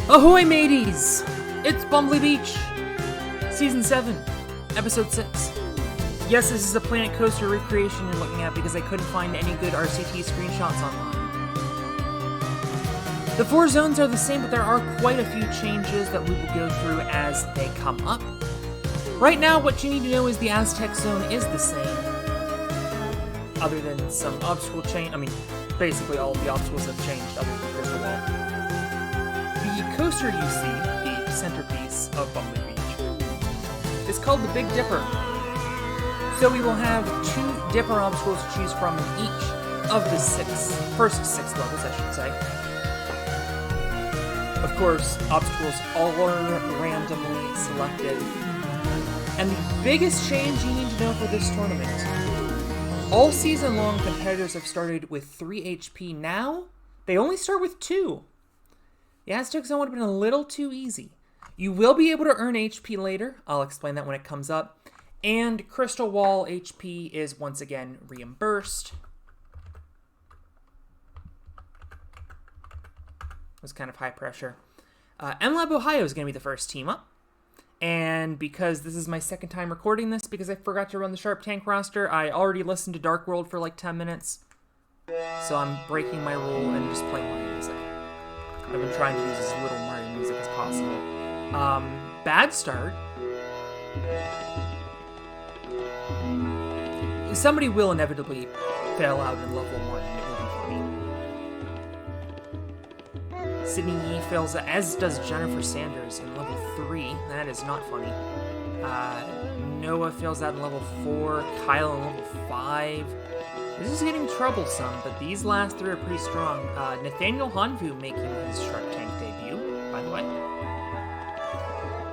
Ahoy, mateys! It's Bumbly Beach, Season 7, Episode 6. Yes, this is a Planet Coaster recreation you're looking at because I couldn't find any good RCT screenshots online. The 4 zones are the same, but there are quite a few changes that we will go through as they come up. Right now, what you need to know is the Aztec zone is the same, other than some obstacle change. Basically all of the obstacles have changed other than Crystal Wall. The coaster you see, the centerpiece of Bumbly Beach, is called the Big Dipper. So we will have 2 Dipper obstacles to choose from in each of the first 6 levels, I should say. Of course, obstacles all are randomly selected. And the biggest change you need to know for this tournament, all season long competitors have started with 3 HP. Now, they only start with 2. The Aztec Zone would have been a little too easy. You will be able to earn HP later. I'll explain that when it comes up. And Crystal Wall HP is once again reimbursed. It was kind of high pressure. MLab Ohio is going to be the first team up. And because this is my second time recording this, because I forgot to run the Sharp Tank roster, I already listened to Dark World for like 10 minutes. So I'm breaking my rule and just playing Mario music. I've been trying to use as little Mario music as possible. Bad start. Somebody will inevitably fail out in level 1, and it will be funny. Sydney Yee fails, as does Jennifer Sanders in level 3. That is not funny. Noah fails out in level 4. Kyle in level 5. This is getting troublesome, but these last 3 are pretty strong. Nathaniel Hanvu making his Shark Tank debut, by the way.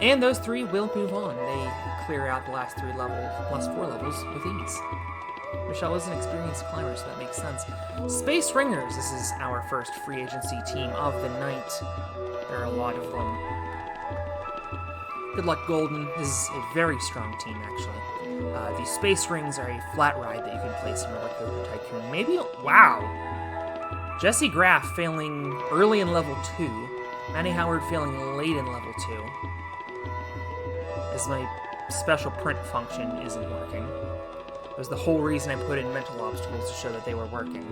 And those 3 will move on. They clear out the last 4 levels with ease. Michelle is an experienced climber, so that makes sense. Space Ringers, this is our first free agency team of the night. There are a lot of them. Good luck, Golden. This is a very strong team, actually. The Space Rings are a flat ride that you can place in Roller Coaster Tycoon. Wow! Jesse Graff failing early in level 2. Manny Howard failing late in level 2. As my special print function isn't working. That was the whole reason I put in mental obstacles to show that they were working.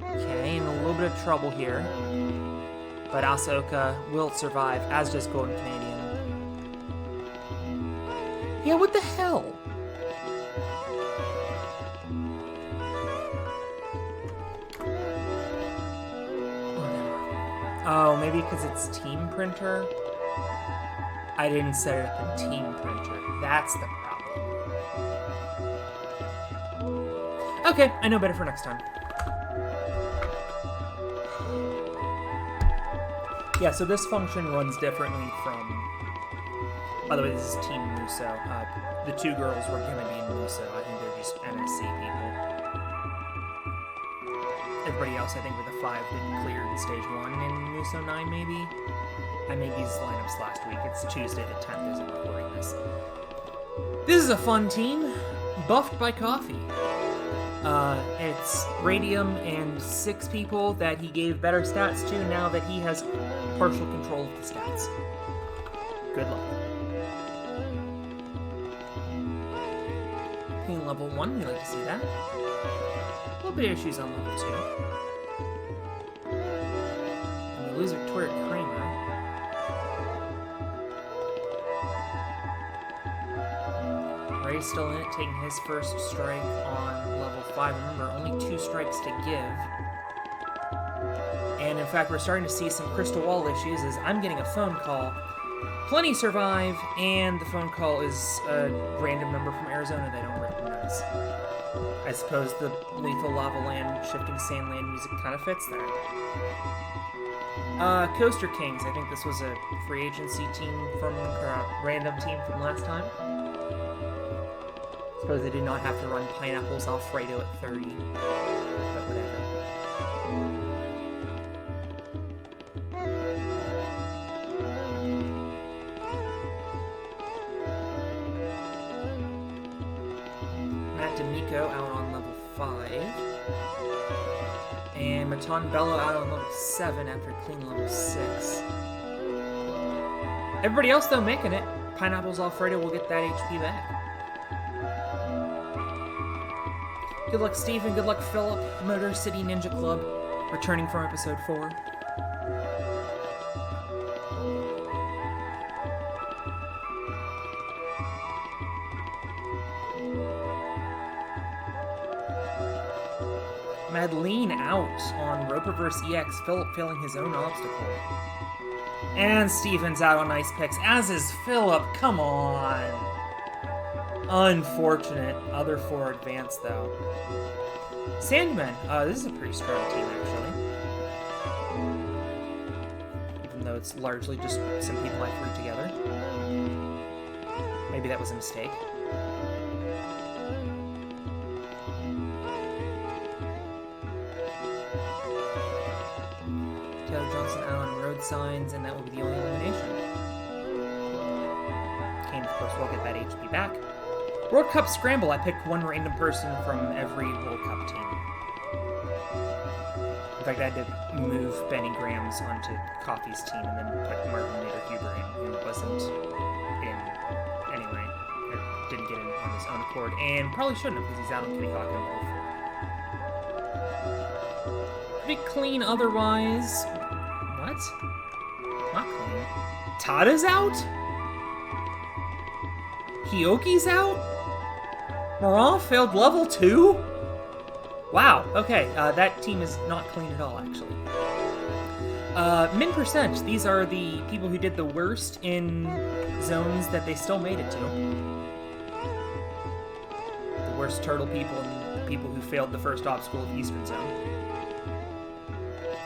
Okay, in a little bit of trouble here. But Asaoka will survive, as does Golden Canadian. Yeah, what the hell? Oh, maybe because it's Team Printer? I didn't set it up in Team Printer. That's the problem. Okay, I know better for next time. Yeah, so this function runs differently from... By the way, this is Team Muso. The 2 girls were going to be in Muso. I think they're just NSC people. Everybody else, I think, with the 5 didn't clear in Stage 1 in Muso 9, maybe? I made these lineups last week. It's Tuesday the 10th as I'm recording this. This is a fun team. Buffed by Coffee. It's Radium and 6 people that he gave better stats to now that he has partial control of the stats. Good luck. Ping level 1, we like to see that. A little bit of issues on level 2. And we lose Victoria Kramer. Ray's still in it, taking his first strike on level 5. Remember, only 2 strikes to give. And in fact, we're starting to see some Crystal Wall issues as I'm getting a phone call. Plenty survive, and the phone call is a random number from Arizona they don't recognize. I suppose the Lethal Lava Land, Shifting Sandland music kind of fits there. Coaster Kings, I think this was a free agency team or a random team from last time. Suppose they did not have to run Pineapples Alfredo at 30, but whatever. Matt D'Amico out on level 5. And Maton Bello out on level 7 after clean level 6. Everybody else, though, making it. Pineapples Alfredo will get that HP back. Good luck, Stephen. Good luck, Philip. Motor City Ninja Club, returning from episode 4. Madeline out on Roperverse EX, Philip failing his own obstacle. And Steven's out on Ice Picks, as is Philip. Come on. Unfortunate. Other 4 advanced, though. Sandman. This is a pretty strong team, actually. Even though it's largely just some people I threw together. Maybe that was a mistake. Taylor Johnson out on road signs, and that will be the only elimination. Kane, of course, will get that HP back. World Cup Scramble, I picked one random person from every World Cup team. In fact, I had to move Benny Grams onto Coffee's team and then put Martin Nader-Huber in, who wasn't in anyway. Or didn't get in on his own accord, and probably shouldn't have because he's out on Kitty Hawk and Wolf. Pretty clean otherwise. What? Not clean. Tada's out? Hioki's out? Moran failed level 2? Wow, okay, that team is not clean at all, actually. Min percent, these are the people who did the worst in zones that they still made it to. The worst turtle people and the people who failed the first obstacle of Eastern Zone.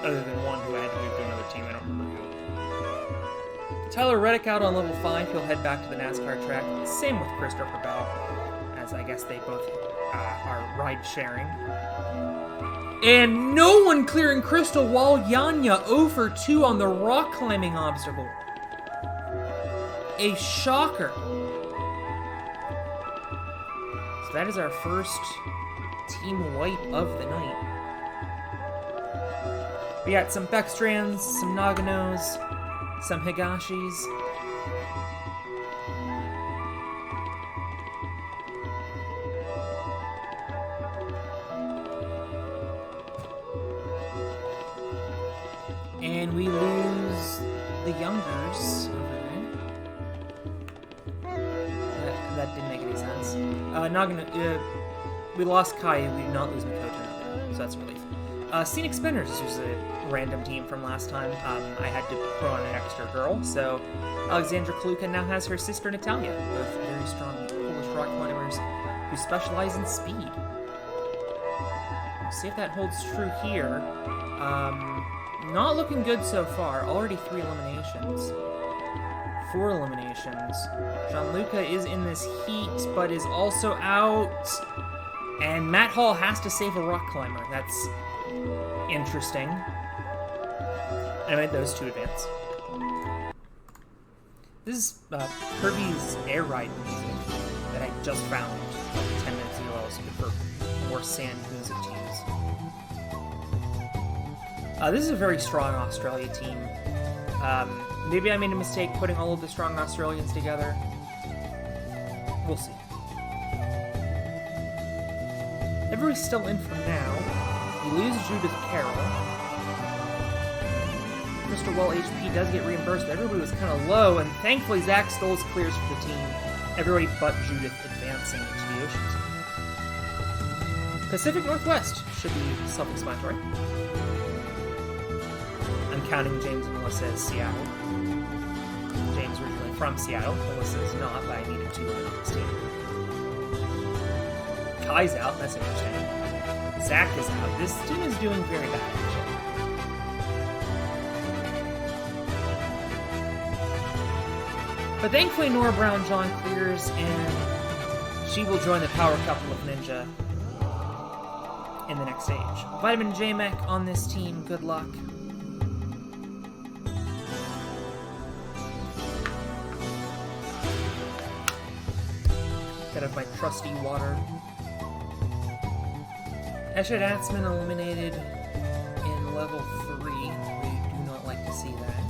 Other than one who had to move to another team, I don't remember who. Tyler Reddick out on level 5, he'll head back to the NASCAR track. Same with Christopher Bell, as I guess they both are ride-sharing. And no one clearing Crystal while Yanya 0 for 2 on the rock climbing obstacle. A shocker. So that is our first team wipe of the night. We got some Beckstrands, some Naganos, some Higashis. And we lose the Youngers over there. That didn't make any sense. Nagano, we lost Kai, we did not lose Makoto, so that's a relief. Scenic Spinners was a random team from last time. I had to put on an extra girl, so Alexandra Kaluka now has her sister Natalia, both very strong Polish rock climbers who specialize in speed. We'll see if that holds true here. Not looking good so far. Already 3 eliminations. 4 eliminations. Gianluca is in this heat, but is also out. And Matt Hall has to save a rock climber. That's interesting. Anyway, those 2 advance. This is Kirby's air ride music that I just found like 10 minutes ago. I was looking for more sand music to use. This is a very strong Australia team. Maybe I made a mistake putting all of the strong Australians together. We'll see. Everybody's still in for now. We lose Judith Carroll. Mr. Well HP does get reimbursed, but everybody was kind of low, and thankfully Zach Stoles clears for the team. Everybody but Judith advancing into the oceans. Pacific Northwest should be self-explanatory. I'm counting James and Melissa as Seattle. James originally from Seattle. Melissa is not, but I needed 2 women on this team. Kai's out, that's interesting. Zach is out. This team is doing very bad, actually. But thankfully Nora Brown John clears, and she will join the power couple of Ninja in the next stage. Vitamin J Mech on this team, good luck. Gotta have my trusty water. Eshed Atzman eliminated. level 3. We do not like to see that.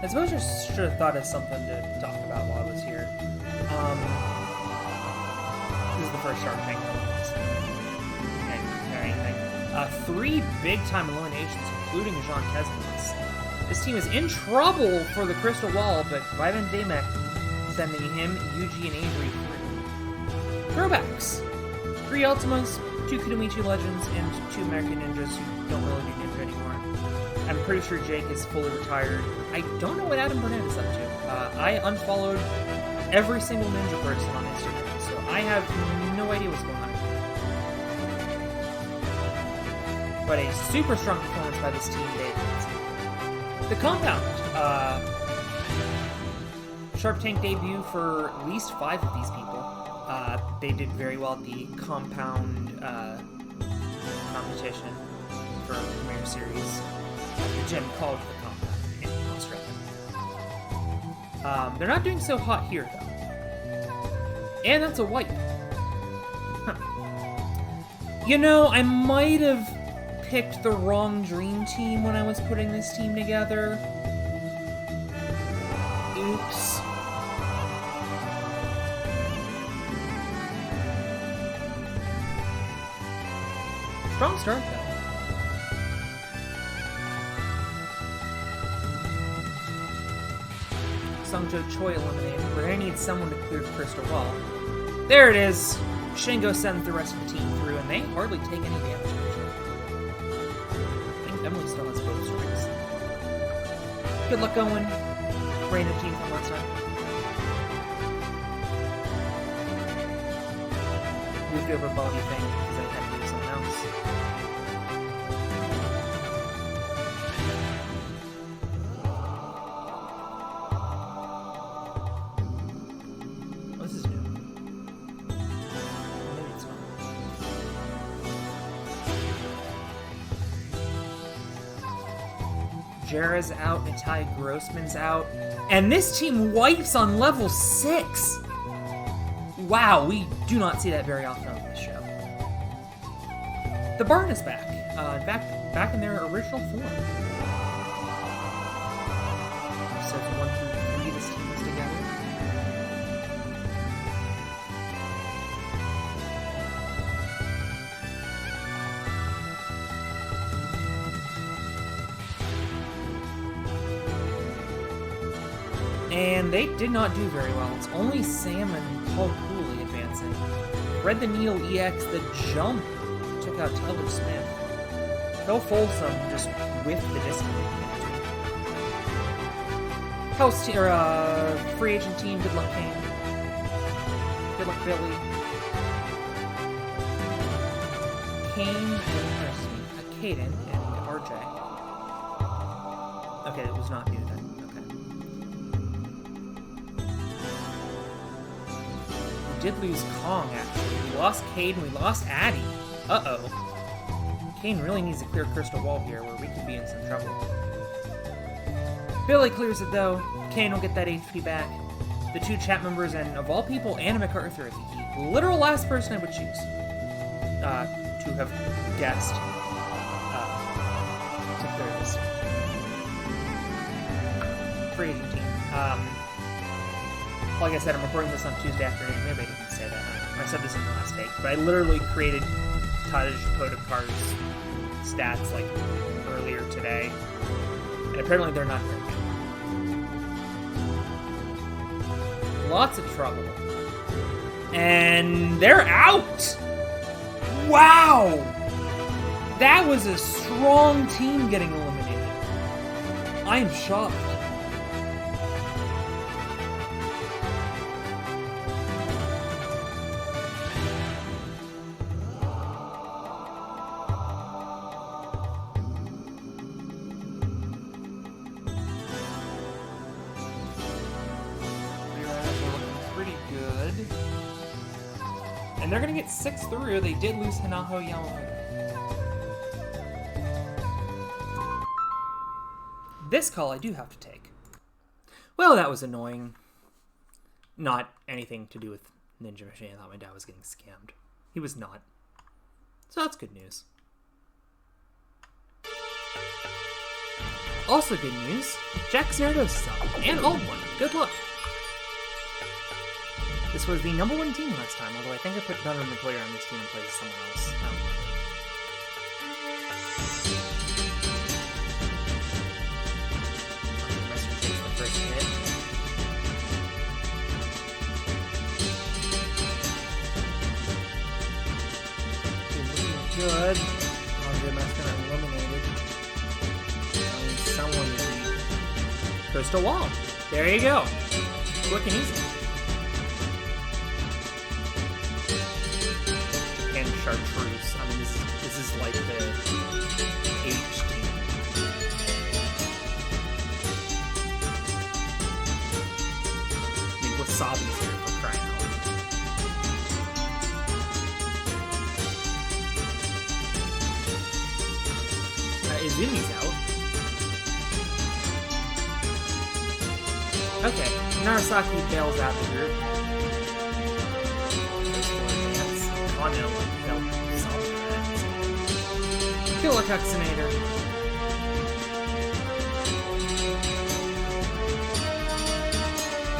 I suppose I should have thought of something to talk about while I was here. This is the first Shark Tank anything. 3 big-time eliminations, including Jean Kesman's. This team is in trouble for the Crystal Wall, but Vivan Damek sending him, Yuji, and Avery through. Throwbacks. 3 Ultimas, 2 Kunoichi Legends, and 2 American Ninjas who don't really do Ninja anymore. I'm pretty sure Jake is fully retired. I don't know what Adam Burnett is up to. I unfollowed every single Ninja person on Instagram, so I have no idea what's going on. But a super strong performance by this team, Dave. The Compound. Sharp Tank debut for at least 5 of these people. They did very well at the Compound competition for the Premier Series. The gym called the Compound in Australia. They're not doing so hot here, though. And that's a wipe. Huh. You know, I might have picked the wrong dream team when I was putting this team together. Oops. Strong start, though. Sungjo Choi eliminated. We're gonna need someone to clear the Crystal Wall. There it is! Shingo sends the rest of the team through, and they hardly take any damage. I think Emily still has both strikes. Good luck, Owen. Random team from last time. Moved over Bobby thing because I had to do something else. This is new. Maybe it's not. Jera's out, Natai Grossman's out, and this team wipes on level 6! Wow, we do not see that very often on this show. The Barn is back. In fact, back in their original form. Episodes 1 through 3, this team is together. And they did not do very well. It's only Sam and Paul Cooley advancing. Red the Needle EX, the jump took out Taylor Smith. Phil Folsom just whiffed the disconnect. House free agent team, good luck Kane. Good luck Billy. Caden and RJ. Okay, it was not new then. Did lose Kong, actually. We lost Cade and we lost Addy. Uh-oh. Kane really needs to clear Crystal Wall here, where we could be in some trouble. Billy clears it, though. Kane will get that HP back. The 2 chat members, and of all people, Anna MacArthur, the literal last person I would choose to have guessed to clear this free agent team. Like I said, I'm recording this on Tuesday afternoon. Maybe I didn't say that. I said this in the last take. But I literally created Taj Podakar's stats, like, earlier today. And apparently they're not very good. Lots of trouble. And they're out! Wow! That was a strong team getting eliminated. I am shocked. And they're going to get 6 through. They did lose Hanaho Yamamoto. This call I do have to take. Well, that was annoying. Not anything to do with Ninja Machine. I thought my dad was getting scammed. He was not. So that's good news. Also good news, Jack Zerdos is up, and Old One. Good luck. This was the number 1 team last time, although I think I put Gunner Montoya on this team in place of someone else. Messer takes the first hit. Looking good. Andre Messer eliminated. Someone to beat Crystal Wall. There you go. Quick and easy. And Chartreuse. I mean, this is like the H team. I mean, Wasabi's here for crying out loud. Izumi's out. Okay, Narasaki bails out the group. Kano felt solid for that. Kill a Cuxinator.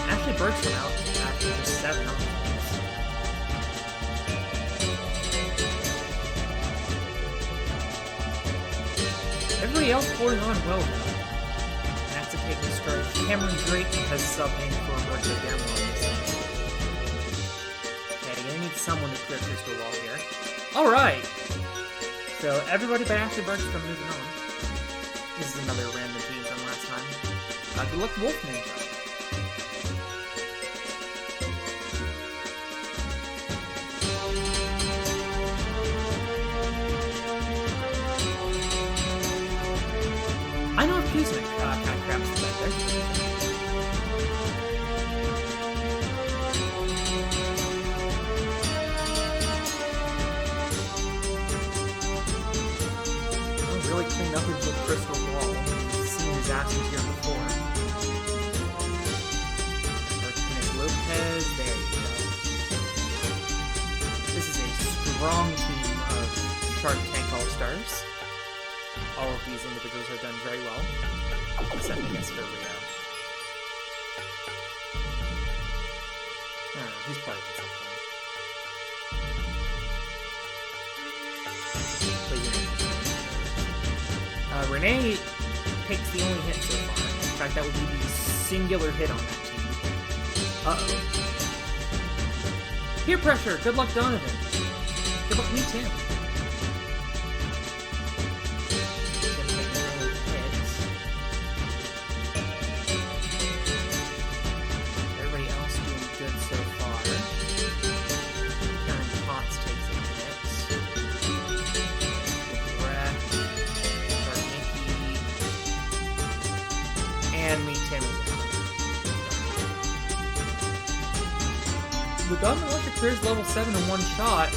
Ashley Bergstrom out after just 7 updates. Everybody else holding on well, though. That's a taking strike. Cameron Drake has subbed in for Roberto Gamma on this one. Okay, gonna need someone to clear Crystal Wall here. Alright! So, everybody but Ashley Bergstrom moving on. This is another random team from last time. Good luck, Wolf Ninja. I know if Kuznick kind of craps the back there. Oh, really cleaned up into the Crystal Wall. We've seen disasters here before. Martinez Lopez, there you go. This is a strong team of Shark Tank All-Stars. All of these individuals have done very well, except I guess for Rio. I don't know, he's probably done something. Renee takes the only hit so far. In fact, that would be the singular hit on that team. Uh-oh. Peer pressure! Good luck, Donovan. Good luck, me, Tim. The Dominant Electric clears level 7 in one shot,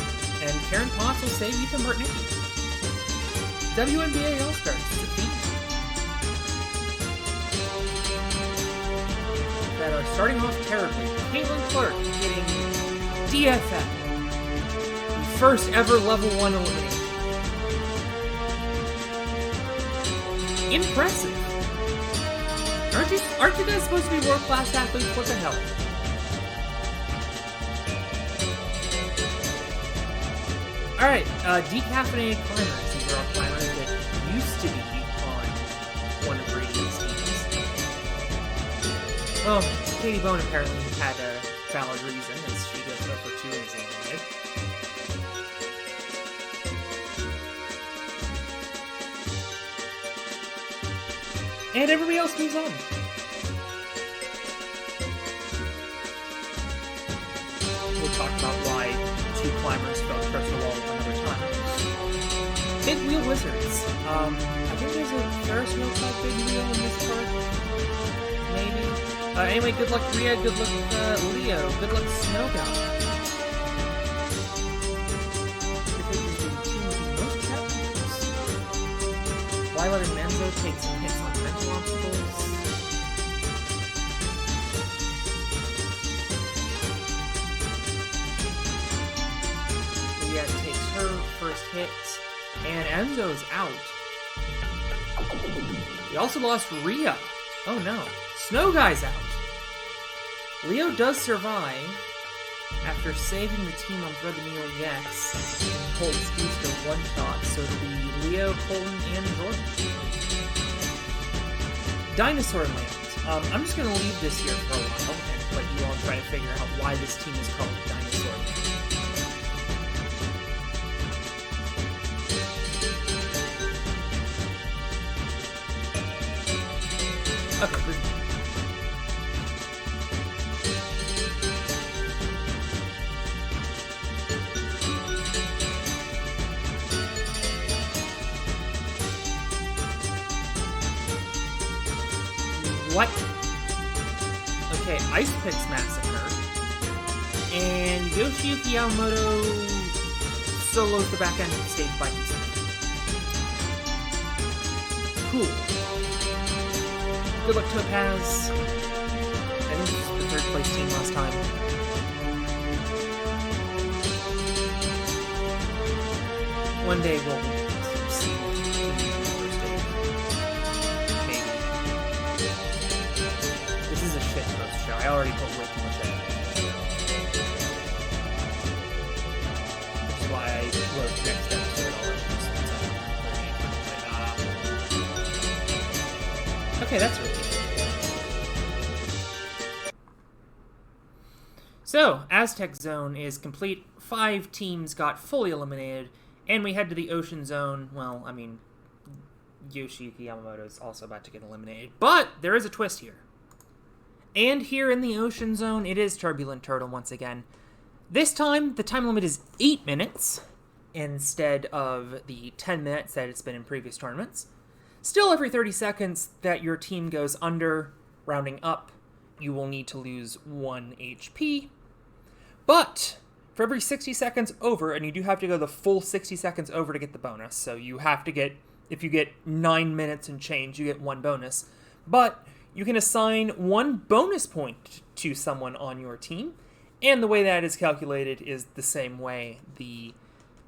and Karen Potts will save Ethan Martnicki. WNBA All-Stars defeat that are starting off terribly. Caitlin Clark getting DFF, the first ever level 1 elimination. Impressive. Aren't you guys supposed to be world-class athletes? What the hell? Alright, decaffeinated climbers. These are all climbers that used to be on one of Radiant's teams. Well, Katie Bone apparently had a valid reason, as she goes up for 2 and is eliminated. And everybody else moves on. We'll talk about why 2 climbers fell across the wall another time. Big Wheel Wizards. I think there's a Ferris wheel called Big Wheel in this part. Maybe. Anyway, good luck Rhea, good luck Leo, good luck Snowbound. Violet and Menzo take some hits on mental obstacles. Leah takes her first hit, and Enzo's out. We also lost Rhea. Oh no. Snow Guy's out. Leo does survive after saving the team on Thread the Needle EX. Holds booster one shot, so it'll be Leo, Colton, and Jordan. Dinosaur Land. I'm just going to leave this here for a while and let you all try to figure out why this team is called Dinosaur Land. Okay, what? Okay, Ice Pix Massacre. And Yoshiyuki Yamamoto solos the back end of the stage by himself. Cool. Good luck, Topaz. I think this was the third place team last time. One day we'll see the first stage. Maybe. This is a shit post show. I already put way too much effort. Which is why I wrote next episode already. Okay, that's really So, Aztec Zone is complete. 5 teams got fully eliminated, and we head to the Ocean Zone. Well, I mean, Yoshiyuki Yamamoto is also about to get eliminated. But there is a twist here. And here in the Ocean Zone, it is Turbulent Turtle once again. This time, the time limit is 8 minutes instead of the 10 minutes that it's been in previous tournaments. Still, every 30 seconds that your team goes under, rounding up, you will need to lose 1 HP. But for every 60 seconds over, and you do have to go the full 60 seconds over to get the bonus, so you have to get, if you get 9 minutes and change, you get 1 bonus. But you can assign 1 bonus point to someone on your team, and the way that is calculated is the same way the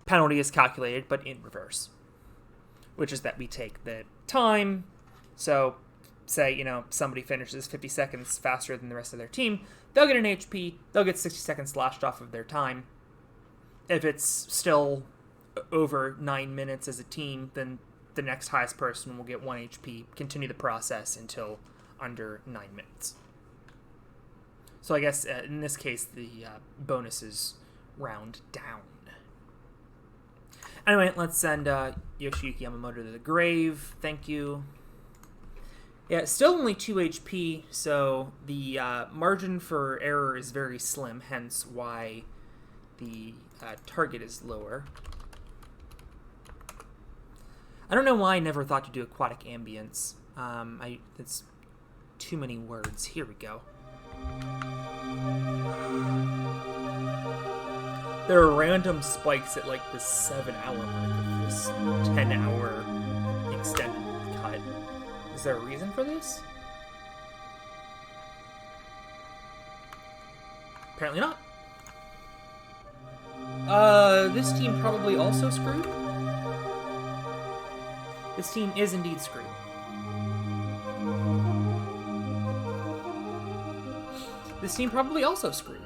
penalty is calculated, but in reverse. Which is that we take the time, so say, somebody finishes 50 seconds faster than the rest of their team, they'll get an HP, they'll get 60 seconds slashed off of their time. If it's still over 9 minutes as a team, then the next highest person will get 1 HP, continue the process until under 9 minutes. So I guess in this case, the bonuses round down. Anyway, let's send Yoshiyuki Yamamoto to the grave. Thank you. Yeah, still only 2 HP, so the margin for error is very slim, hence why the target is lower. I don't know why I never thought to do aquatic ambience. That's too many words. Here we go. There are random spikes at like the 7-hour mark of this 10-hour extended cut. Is there a reason for this? Apparently not. This team probably also screwed? This team is indeed screwed. This team probably also screwed.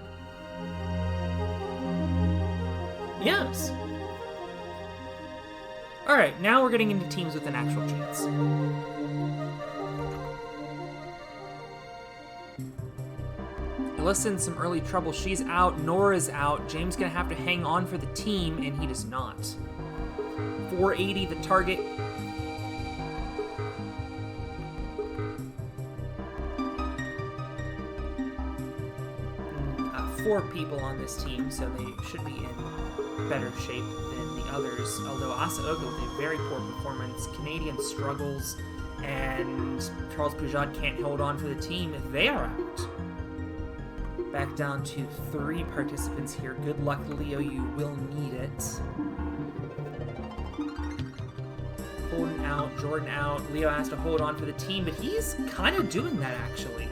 Yes. Alright, now we're getting into teams with an actual chance. Alyssa's in some early trouble. She's out. Nora's out. James gonna have to hang on for the team, and he does not. 480 the target. Four people on this team, so they should be in better shape than the others. Although Asa Ogo with a very poor performance, Canadian struggles, and Charles Pujat can't hold on for the team. They are out. Back down to 3 participants here. Good luck, Leo. You will need it. Holden out, Jordan out. Leo has to hold on for the team, but he's kind of doing that, actually.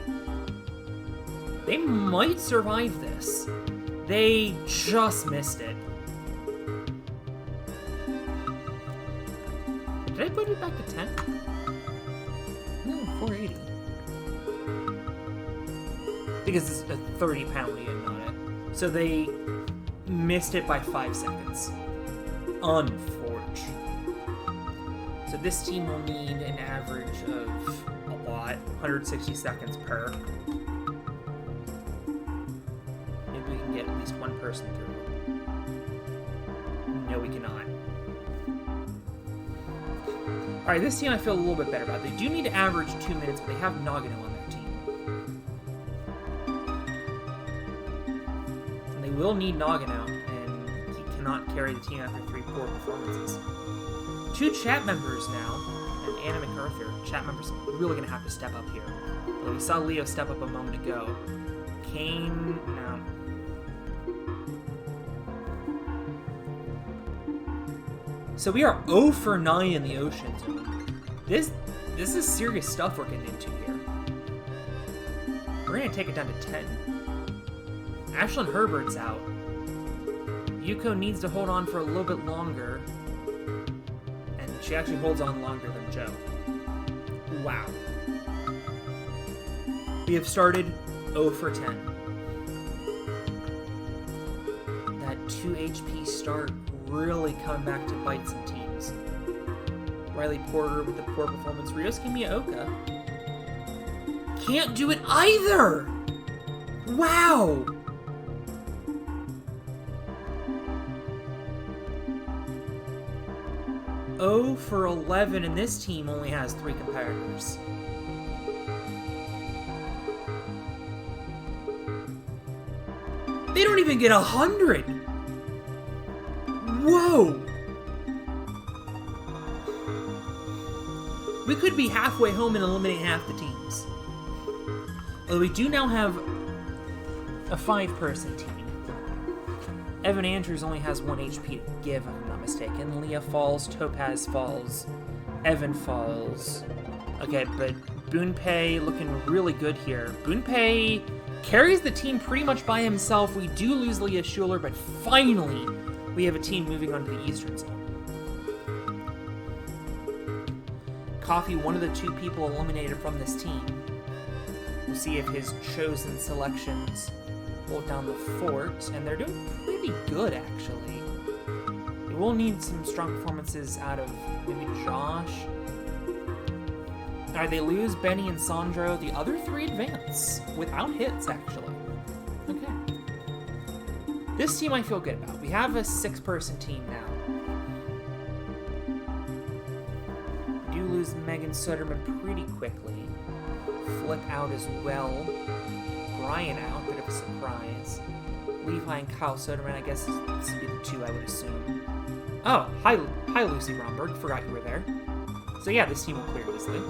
They might survive this. They just missed it. Did I put it back to 10? 480. Because it's a 30-pound unit. So they missed it by 5 seconds. Unfortunate. So this team will need an average of a lot, 160 seconds per. Maybe we can get at least one person through. No, we cannot. Alright, this team I feel a little bit better about. They do need to average 2 minutes, but they have Nagano on their team. And they will need Nagano, and he cannot carry the team after 3 poor performances. 2 chat members now, and Anna MacArthur. Chat members really going to have to step up here. Although we saw Leo step up a moment ago. Kane, no. So we are 0 for 9 in the Ocean Zone. This is serious stuff we're getting into here. We're going to take it down to 10. Ashlyn Herbert's out. Yuko needs to hold on for a little bit longer. And she actually holds on longer than Joe. Wow. We have started 0 for 10. That 2 HP start really coming back to bite some teams. Riley Porter with the poor performance. Ryosuke Miyaoka can't do it either! Wow! Oh for 11, and this team only has 3 competitors. They don't even get 100! Whoa! We could be halfway home and eliminate half the teams. Although we do now have a 5-person team. Evan Andrews only has 1 HP to give, if I'm not mistaken. Leah falls, Topaz falls, Evan falls. Okay, but Boonpei looking really good here. Boonpei carries the team pretty much by himself. We do lose Leah Schuler, but finally we have a team moving on to the Eastern Zone. Coffee, one of the 2 people eliminated from this team. We'll see if his chosen selections hold down the fort, and they're doing pretty good, actually. They will need some strong performances out of maybe Josh. Alright, they lose Benny and Sandro. The other 3 advance without hits, actually. Okay. This team I feel good about. We have a 6-person team now. We do lose Megan Soderman pretty quickly. Flip out as well. Brian out, bit of a surprise. Levi and Kyle Soderman, I guess this would be the 2 I would assume. Oh, hi Lucy Romberg, forgot you were there. So yeah, this team will clear easily.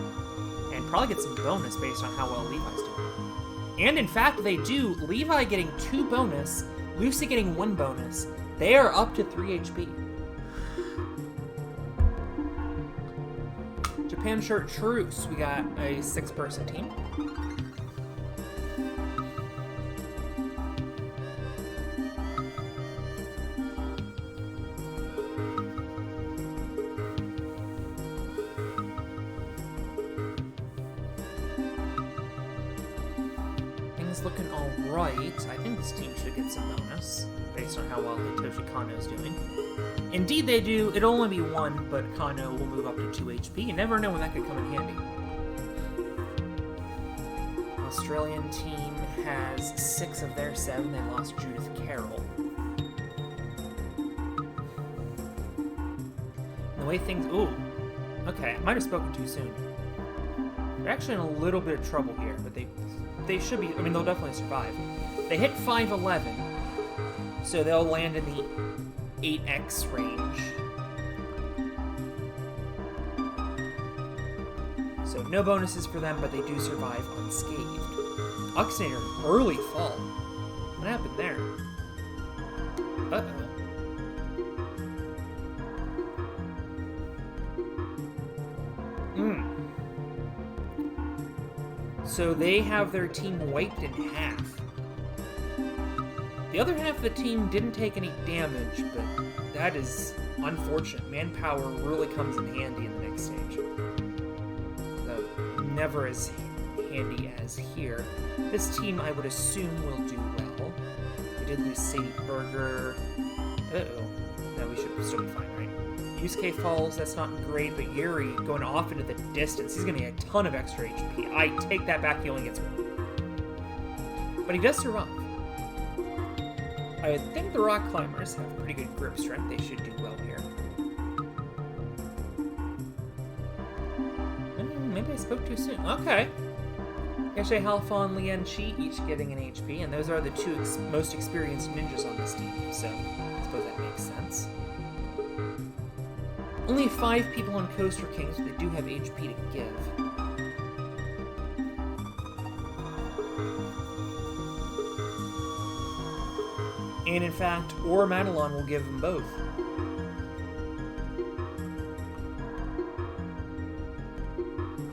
And probably get some bonus based on how well Levi's doing. And in fact, they do. Levi getting 2 bonus, Lucy getting 1 bonus. They are up to 3 HP. Japan Shirt Truce, we got a 6-person team. Looking alright. I think this team should get some bonus, based on how well Hitoshi Kano is doing. Indeed they do. It'll only be 1, but Kano will move up to 2 HP. You never know when that could come in handy. Australian team has 6 of their 7. They lost Judith Carroll. The way things... Ooh. Okay, I might have spoken too soon. They're actually in a little bit of trouble here, but they should be, I mean, they'll definitely survive. They hit 511, so they'll land in the 8x range. So no bonuses for them, but they do survive unscathed. Oxinator, early fall. What happened there? Uh-oh. So they have their team wiped in half. The other half of the team didn't take any damage, but that is unfortunate. Manpower really comes in handy in the next stage. So never as handy as here. This team, I would assume, will do well. We did lose Sadie Berger. Uh-oh. No, we should still be fine, right? Yusuke falls, that's not great, but Yuri going off into the distance. He's going to get a ton of extra HP. I take that back, he only gets one. But he does survive. I think the rock climbers have pretty good grip strength. They should do well here. Maybe I spoke too soon. Okay. Yashe Halfa and Lian Chi each getting an HP, and those are the two most experienced ninjas on this team, so I suppose that makes sense. Only 5 people on Coaster Kings, but they do have HP to give. And in fact, or Madelon will give them both.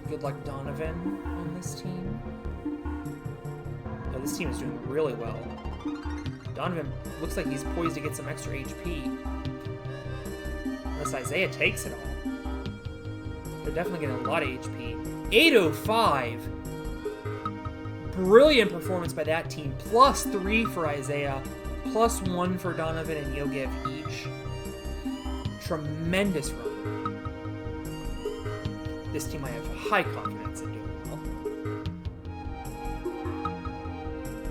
Good luck, Donovan, on this team. Oh, this team is doing really well. Donovan looks like he's poised to get some extra HP. Unless Isaiah takes it all. They're definitely getting a lot of HP. 805! Brilliant performance by that team. Plus 3 for Isaiah. Plus 1 for Donovan and Yogev each. Tremendous run. This team I have high confidence in doing well.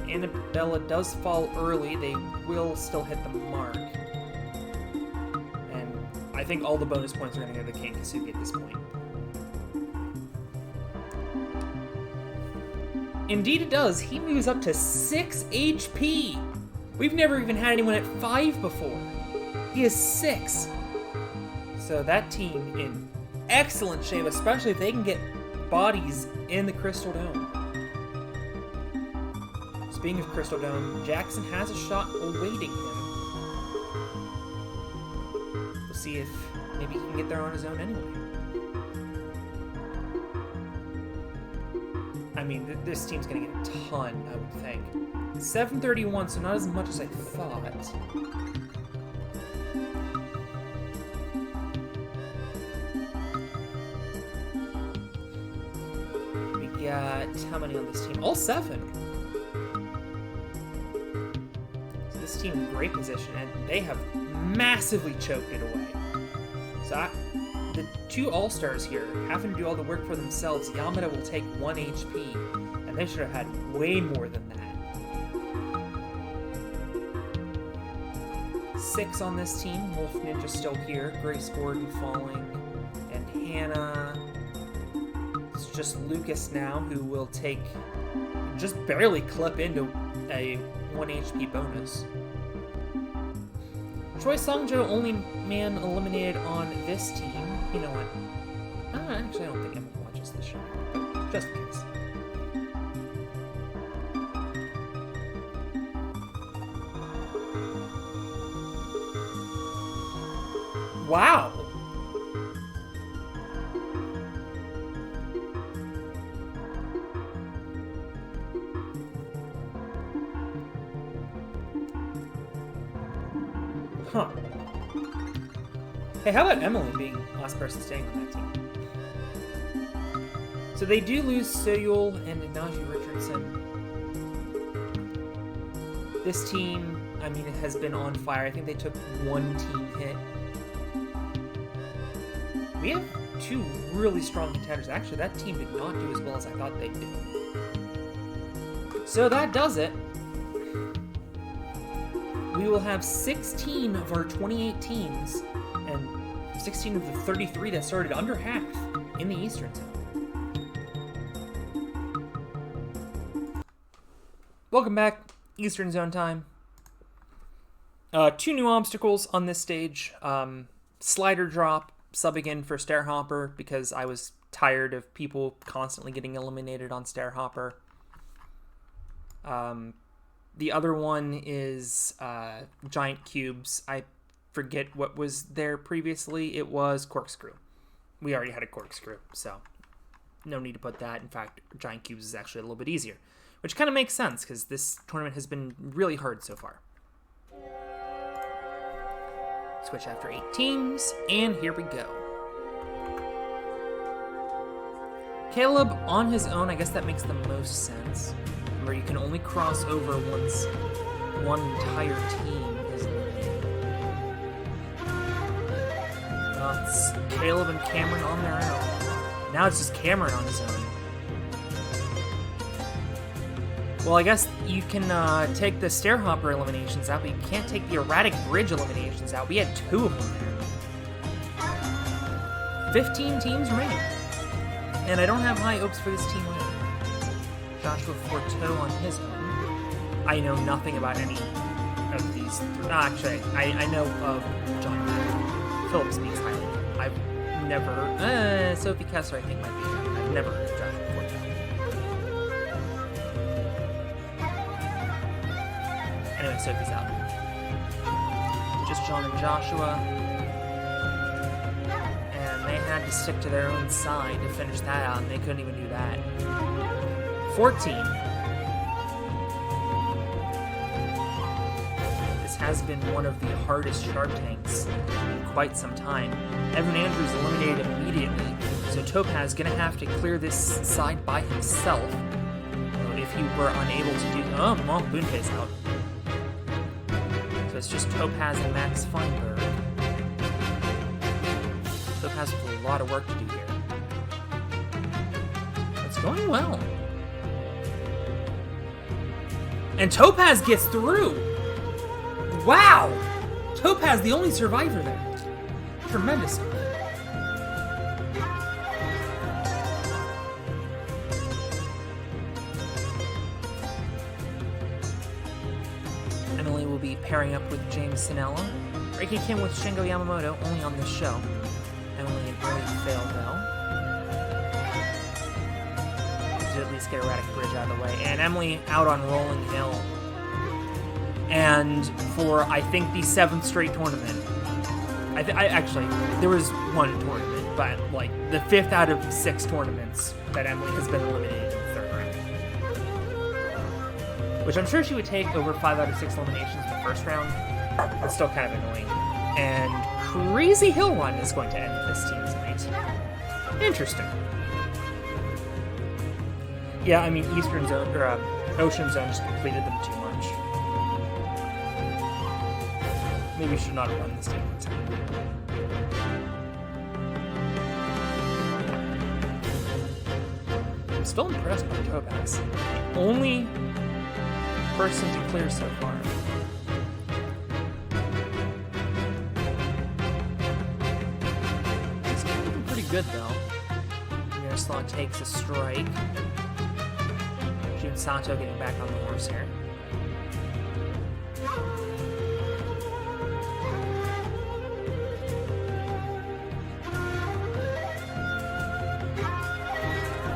Annabella does fall early. They will still hit the mark. And I think all the bonus points are going to go to King Kasugi at this point. Indeed it does. He moves up to 6 HP. We've never even had anyone at 5 before. He is 6. So that team in excellent shape, especially if they can get bodies in the Crystal Dome. Speaking of Crystal Dome, Jackson has a shot awaiting him. We'll see if maybe he can get there on his own anyway. I mean, this team's going to get a ton, I would think. 731, so not as much as I thought. We got how many on this team? All 7. So this team in great position, and they have massively choked it away. So the 2 All-Stars here having to do all the work for themselves. Yamada will take 1 HP, and they should have had way more than that. 6 on this team. Wolf Ninja still here. Grace Gordon falling. And Hannah. It's just Lucas now who will take... just barely clip into a 1 HP bonus. Choi Songjo, only man eliminated on this team. You know what? Actually, I don't think Emma watches this show. But just in case. Wow! Huh. Hey, how about Emily being the last person staying on that team? So they do lose Soyul and Naji Richardson. This team, I mean, it has been on fire. I think they took 1 team hit. We have 2 really strong contenders. Actually, that team did not do as well as I thought they'd do. So that does it. We will have 16 of our 28 teams, and 16 of the 33 that started, under half, in the Eastern Zone. Welcome back, Eastern Zone time. 2 new obstacles on this stage. Slider drop, subbing in for Stairhopper because I was tired of people constantly getting eliminated on Stairhopper. The other one is Giant Cubes. I forget what was there previously. It was Corkscrew. We already had a Corkscrew, so no need to put that. In fact, Giant Cubes is actually a little bit easier, which kind of makes sense because this tournament has been really hard so far. Switch after 8 teams, and here we go. Caleb, on his own, I guess that makes the most sense. Remember, you can only cross over once one entire team is eliminated. It's Caleb and Cameron on their own. Now it's just Cameron on his own. Well, I guess you can take the Stairhopper eliminations out, but you can't take the Erratic Bridge eliminations out. We had 2 of them there. 15 teams remaining. And I don't have high hopes for this team winning. Joshua Forteau on his own. I know nothing about any of these. Actually, I know of John Philip speaks highly. I've never... Sophie Kessler, I think, might be here. I've never heard of Joshua Forteau. Anyway, Sophie's out. Just John and Joshua. And they had to stick to their own side to finish that out, and they couldn't even do that. 14. This has been one of the hardest Shark Tanks in quite some time. Evan Andrews eliminated immediately, so Topaz is going to have to clear this side by himself. If he were unable to do... Oh, well, Boonpei's out. So it's just Topaz and Max Feinberg. Topaz with a lot of work to do here. It's going well. And Topaz gets through! Wow! Topaz, the only survivor there. Tremendous. Emily will be pairing up with James Sinella. Reiki Kim with Shingo Yamamoto, only on this show. Emily and Emily failed, though. To at least get Erratic Bridge out of the way. And Emily out on Rolling Hill. And for, I think, the 7th straight tournament. I actually, there was one tournament, but, like, the 5th out of 6 tournaments that Emily has been eliminated in the 3rd round. Which I'm sure she would take over 5 out of 6 eliminations in the 1st round. It's still kind of annoying. And Crazy Hill Run is going to end this team's night. Interesting. Yeah, I mean, Eastern Zone, or Ocean Zone just completed them too much. Maybe we should not have run this team. I'm still impressed by Topaz. Only person to clear so far. He's looking pretty good, though. Miroslav takes a strike. Jun Sato getting back on the horse here.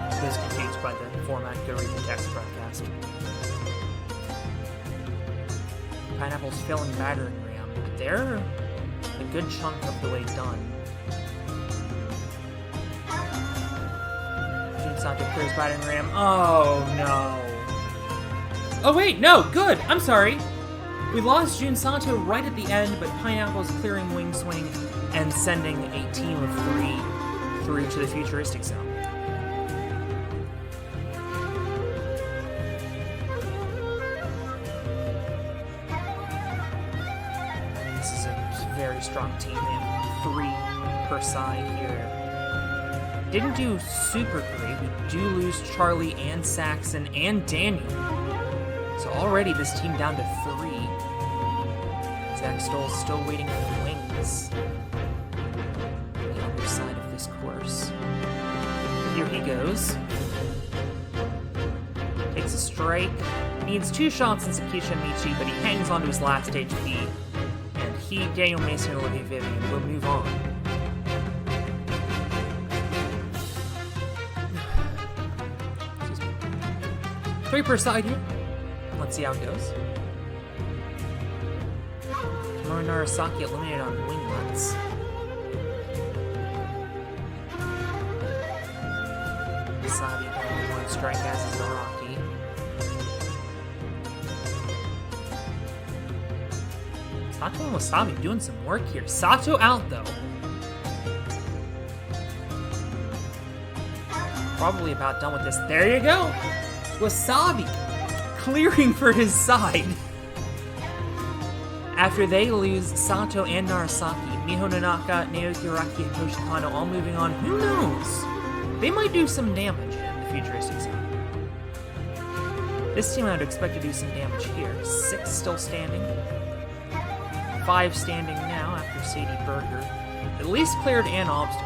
I was confused by the format. Go read the text broadcast. Pineapple's failing battering ram, but they're a good chunk of the way done. Jun Sato clears battering ram. Oh no. Oh wait, no, good. I'm sorry. We lost Jun Sato right at the end, but Pineapple's clearing Wing Swing and sending a team of 3 through to the Futuristic Zone. Very strong team. They have 3 per side here. Didn't do super great. We do lose Charlie and Saxon and Daniel. So already this team down to 3. Zach Stoll's still waiting in the wings. On the other side of this course. Here he goes. Takes a strike. Needs 2 shots in Tsukisha Michi, but he hangs on to his last HP. He, Daniel Mason, and Olivia Vivian will move on. Excuse me. 3 per side here. Let's see how it goes. Tomoe Narasaki eliminated on Wingnuts. Wasabi down 1 strike as is Naraki. Sato and Wasabi doing some work here. Sato out, though. probably about done with this. There you go! Wasabi! Clearing for his side. After they lose Sato and Narasaki, Miho Nanaka, Naoki Araki, and Toshikano all moving on. Who knows? They might do some damage in the futuristic zone. This team I would expect to do some damage here. 6 still standing. 5 standing now after Sadie Berger at least cleared an obstacle.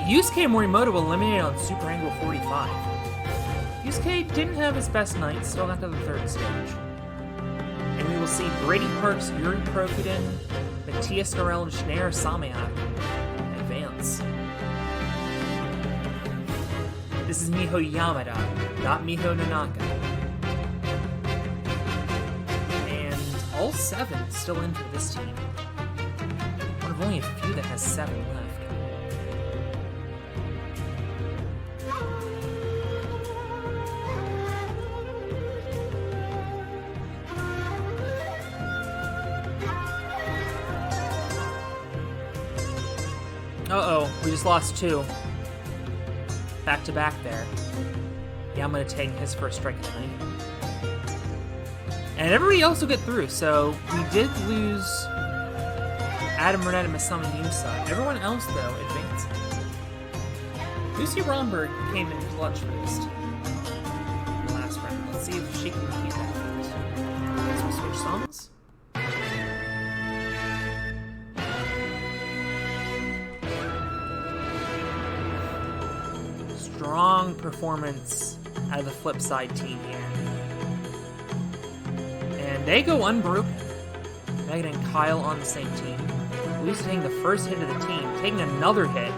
Yusuke Morimoto eliminated on Super Angle 45. Yusuke didn't have his best night, still got to the 3rd stage. And we will see Brady Parks, Yuri Prokudin, Matthias Norell, and Schneider Samayak advance. This is Miho Yamada, not Miho Nanaka. And all 7 still in for this team. One of only a few that has 7 left. Uh-oh, we just lost 2. Back to back there. Yamada taking his first strike of the night. And everybody else will get through, so we did lose Adam Burnett and Masami Yusa. Everyone else, though, advanced. Lucy Romberg came in clutch for this team in the last round. Let's see if she can repeat that. Guess we'll switch songs. Strong performance out of the flip side team here. And they go unbroken. Megan and Kyle on the same team. Lucy taking the first hit of the team, taking another hit.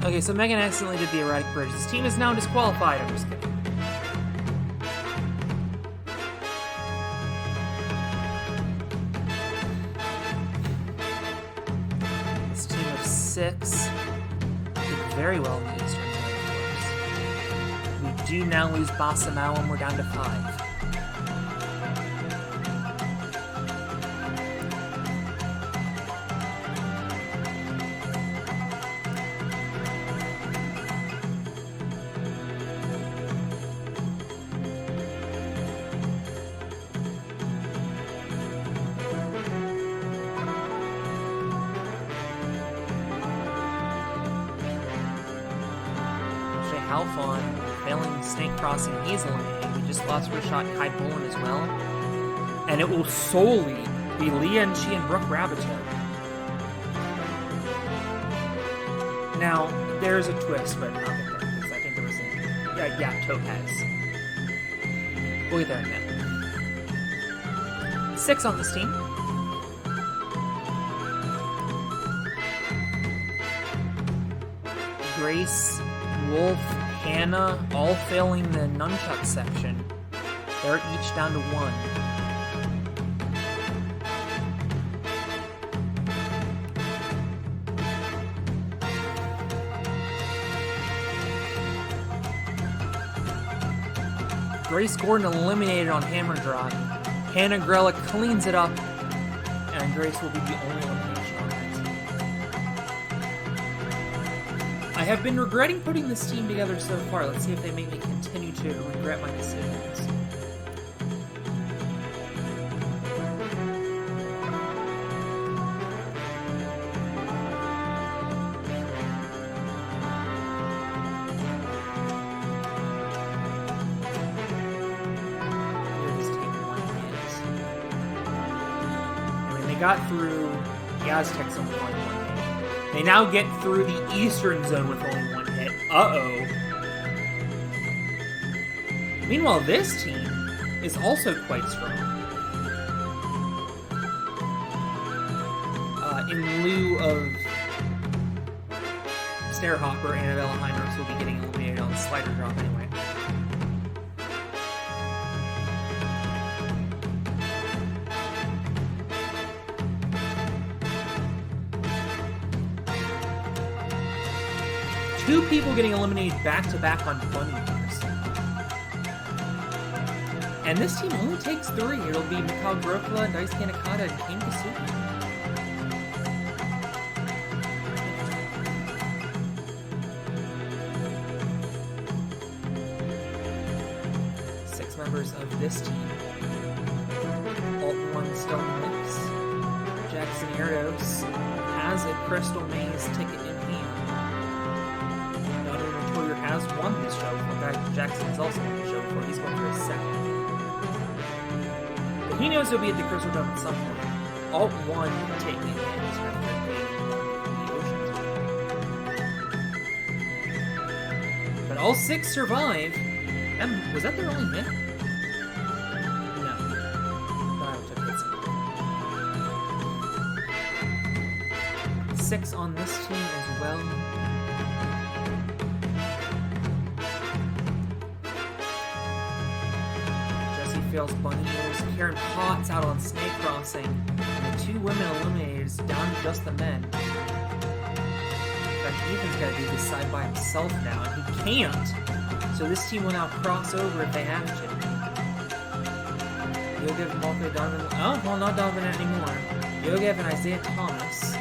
Okay, so Megan accidentally did the erratic bridge. This team is now disqualified. I'm just kidding. This team of 6 did very well in the Eastern Conference. We do now lose Basamao and we're down to 5. Halfon, failing Snake Crossing, he's eliminated. We just lost Rashad Kai Bolin as well. And it will solely be Leah and Chi and Brooke Rabbitoh. Now, there's a twist, but not there, because I think there was a... Topaz. We'll get there in a minute. 6 on this team. Grace, Wolf, Hannah, all failing the nunchuck section. They're each down to 1. Grace Gordon eliminated on Hammer Drop. Hannah Grella cleans it up, and Grace will be the only elimination on that team. I have been regretting putting this team together so far. Let's see if they make me continue to regret my decisions. Got through the Aztec zone with only 1 hit. They now get through the Eastern zone with only 1 hit. Uh-oh. Meanwhile, this team is also quite strong. In lieu of Snare Hopper, Annabella Heinrichs will be getting eliminated on the slider drop anyway. Two people getting eliminated back-to-back on bunny doors. And this team only takes 3. It'll be Mikhail Grokla, Daisuke Nakata, and Kane Kasugi. 6 members of this team. Alt 1 Stone Lips. Jackson Erdos has a Crystal Maze ticket in hand. Has won this show before. Jackson has also won the show before. He's going for his second. But he knows he'll be at the Crystal Dome at some point. Alt 1 taking it in. But all 6 survive. And was that their only hit? No. But 6 on this team as well. Fails bunny doors. Karen Potts out on Snake Crossing, and the 2 women eliminated is down to just the men. In fact, Ethan's got to do this side by himself now, and he can't. So this team will now cross over if they have to. Yogev and Malko Donovan. Oh, well, not Donovan anymore. Yogev and Isaiah Thomas.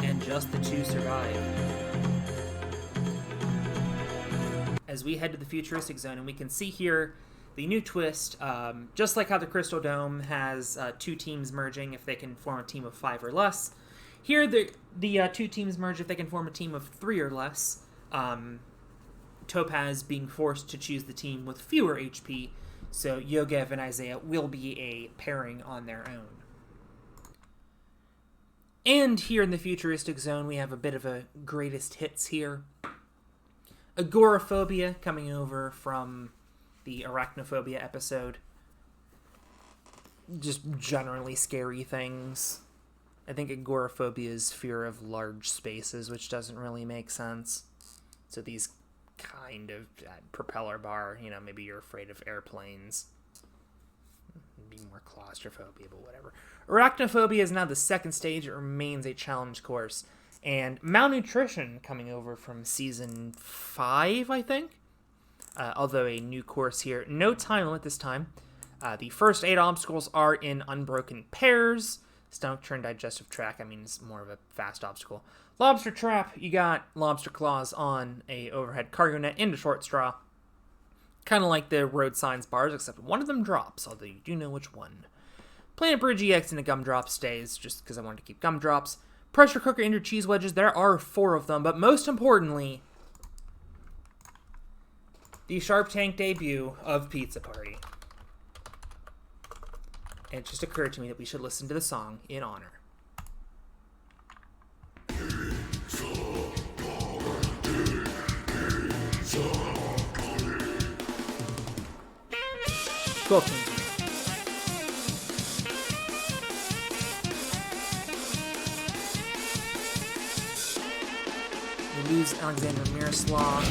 And just the 2 survive. As we head to the Futuristic Zone, and we can see here the new twist, just like how the Crystal Dome has 2 teams merging if they can form a team of 5 or less. Here, the 2 teams merge if they can form a team of 3 or less. Topaz being forced to choose the team with fewer HP, so Yogev and Isaiah will be a pairing on their own. And here in the Futuristic Zone, we have a bit of a greatest hits here. Agoraphobia coming over from the Arachnophobia episode. Just generally scary things. I think agoraphobia is fear of large spaces, which doesn't really make sense. So these kind of propeller bar, maybe you're afraid of airplanes. Be more claustrophobia, but whatever. Arachnophobia is now the 2nd stage. It remains a challenge course. And malnutrition coming over from season 5, I think. Although a new course here. No time limit this time. The first 8 obstacles are in unbroken pairs. Stomach turn digestive tract, it's more of a fast obstacle. Lobster trap, you got lobster claws on a overhead cargo net into short straw. Kind of like the road signs bars, except one of them drops, although you do know which one. Planet Bridge EX into gumdrop stays, just because I wanted to keep gumdrops. Pressure cooker into cheese wedges, there are 4 of them, but most importantly, the Sharp Tank debut of Pizza Party. And it just occurred to me that we should listen to the song in honor. Cool. Lose Alexander Miroslav.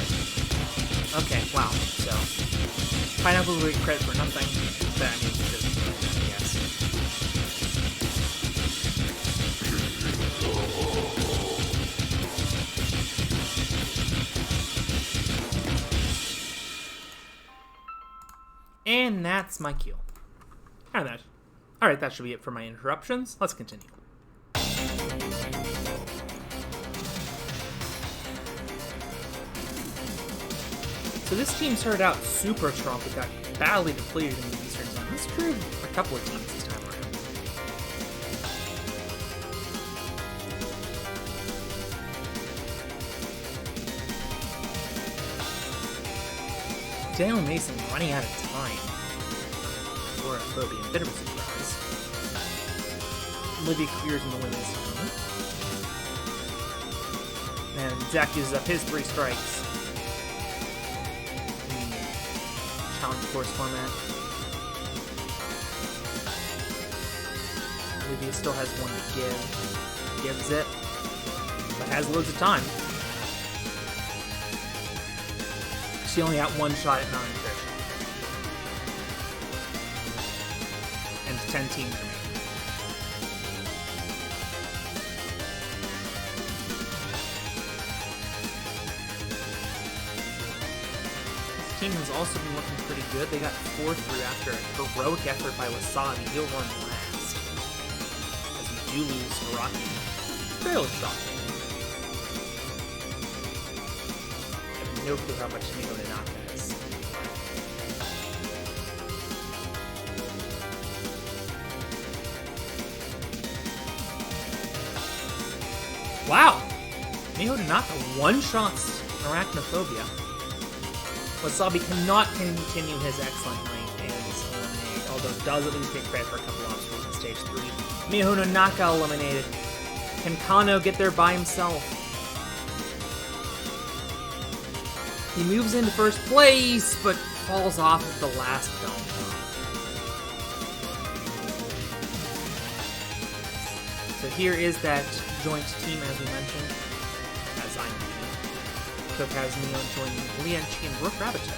Okay, wow. So, Pineapple will get credit for nothing. But yes. And that's my cue. Alright, that should be it for my interruptions. Let's continue. So this team started out super strong, but got badly depleted in the Eastern Zone. This is true for a couple of teams this time around. Daniel Mason running out of time. Agoraphobia, a bit of a surprise. Olivia clears in the women's zone. And Zach uses up his 3 strikes. course format. Olivia still has one to give. Gives it, but has loads of time. She only got one shot at non-nutrition. And 10 teams remaining. This team has also been looking pretty good. They got 4th through after a heroic effort by Wasabi. He'll run last. As we do lose to Rocky. Fairly shocking. I have no clue how much Mio Nanaka is. Wow! Mio Nanaka one-shots Arachnophobia. Wasabi cannot continue his excellent night and is eliminated, although does at least get credit for a couple obstacles in stage 3. Mio Nanaka eliminated. Can Kano get there by himself? He moves into first place, but falls off at the last dome. So here is that joint team, as we mentioned. As I mentioned. Topaz Neon joining Lianqi and Rook Rabbito.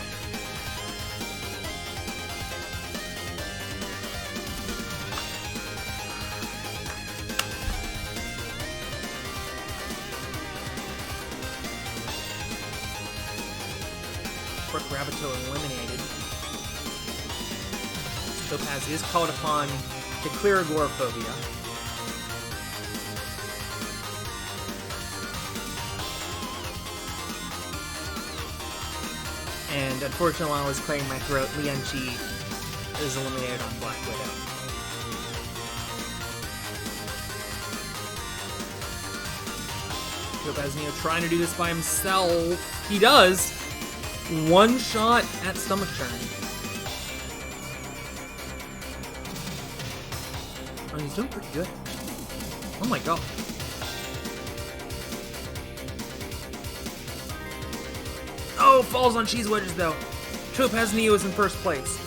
Rabbito eliminated. Topaz is called upon to clear agoraphobia. And unfortunately, while I was clearing my throat, Lianqi is eliminated on Black Widow. Topaz Neo trying to do this by himself. He does! One shot at stomach churn. Oh, he's doing pretty good. Oh my god. Oh, falls on cheese wedges though. Topaz Neo is in first place.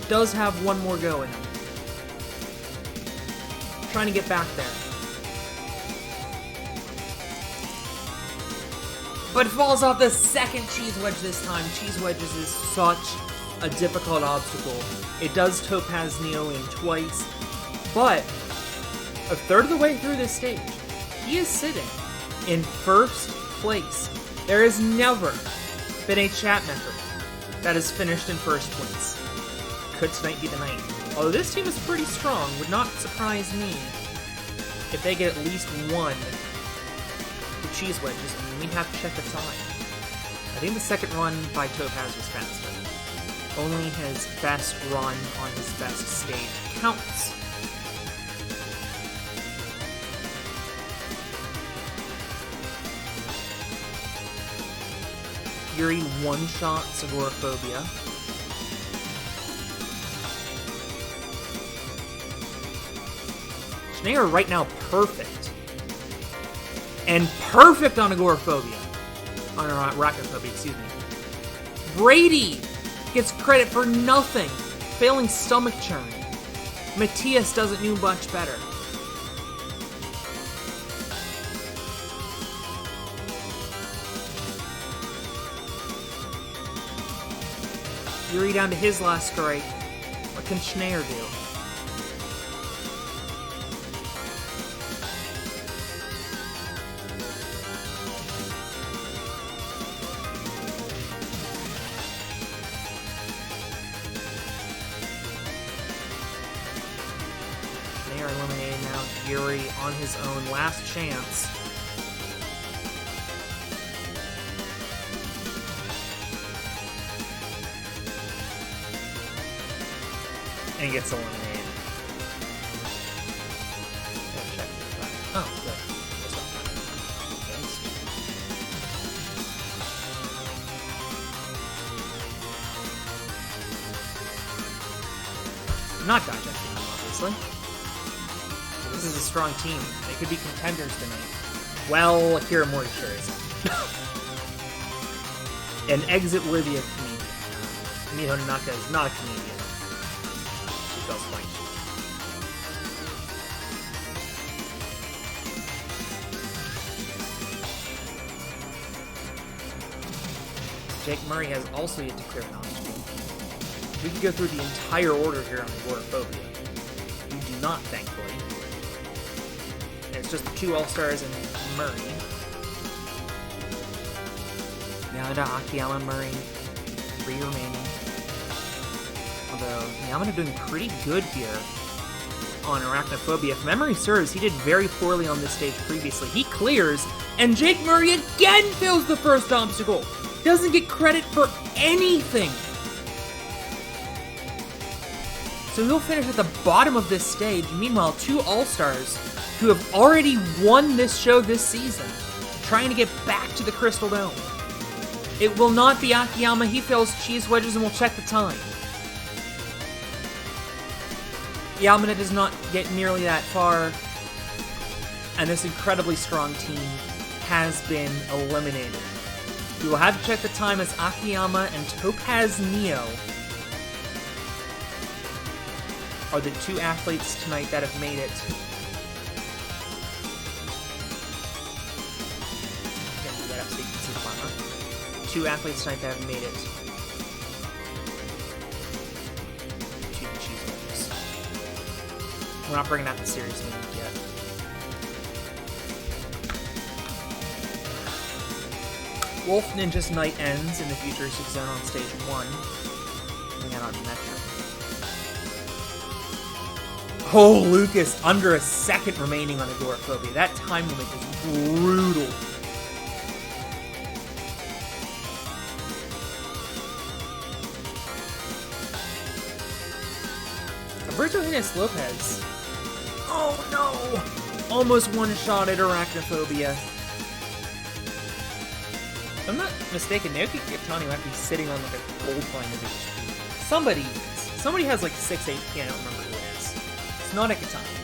Does have one more go in him. Trying to get back there. But falls off the second cheese wedge this time. Cheese wedges is such a difficult obstacle. It does Topaz Neo in twice. But a third of the way through this stage, he is sitting in first place. There has never been a chat member that has finished in first place. Could tonight be the night? Although this team is pretty strong, would not surprise me if they get at least one cheese wedges, and we'd have to check the time. I think the second run by Topaz was faster. Only his best run on his best stage counts. Fury one-shots agoraphobia. Schneider right now perfect. And perfect on agoraphobia. On arachnophobia, excuse me. Brady gets credit for nothing. Failing stomach churn. Matthias doesn't do much better. Yuri down to his last strike. What can Schneider do? Schneider eliminated now. Yuri on his own. Last chance. And gets eliminated. Check this out. Oh, good. I'm not digesting them, obviously. This is a strong team. They could be contenders tonight. Well, Akira Mori sure is. An exit worthy of comedian. Miho Nanaka is not a comedian. She feels funny. Jake Murray has also yet to clear an obstacle. We could go through the entire order here on Agoraphobia. We do not, thankfully. And it's just the 2 All-Stars and Murray. Yamada, Akiyama, Murray. 3 remaining. Although, Yamada doing pretty good here on Arachnophobia. If memory serves, he did very poorly on this stage previously. He clears, and Jake Murray again fails the first obstacle! Doesn't get credit for anything! So he'll finish at the bottom of this stage. Meanwhile, 2 All-Stars who have already won this show this season, trying to get back to the Crystal Dome. It will not be Akiyama. He fails cheese wedges, and we'll check the time. Yamada does not get nearly that far, and this incredibly strong team has been eliminated. We will have to check the time as Akiyama and Topaz Neo are the 2 athletes tonight that have made it. Can't do that up so you can see the climber. 2 athletes tonight that have made it to the cheese wedges. We're not bringing out the series meeting yet. Wolf Ninja's night ends in the Futuristic Zone on stage 1. Bring out on Metro. Oh, Lucas, under a second remaining on Agoraphobia. That time limit is brutal. Alberto Hines Lopez. Oh no! Almost one-shotted Arachnophobia. If I'm not mistaken, Naoki Kitani might be sitting on like a gold line of HP. Somebody has like 6 HP, I don't remember who it is. It's not a Kitani.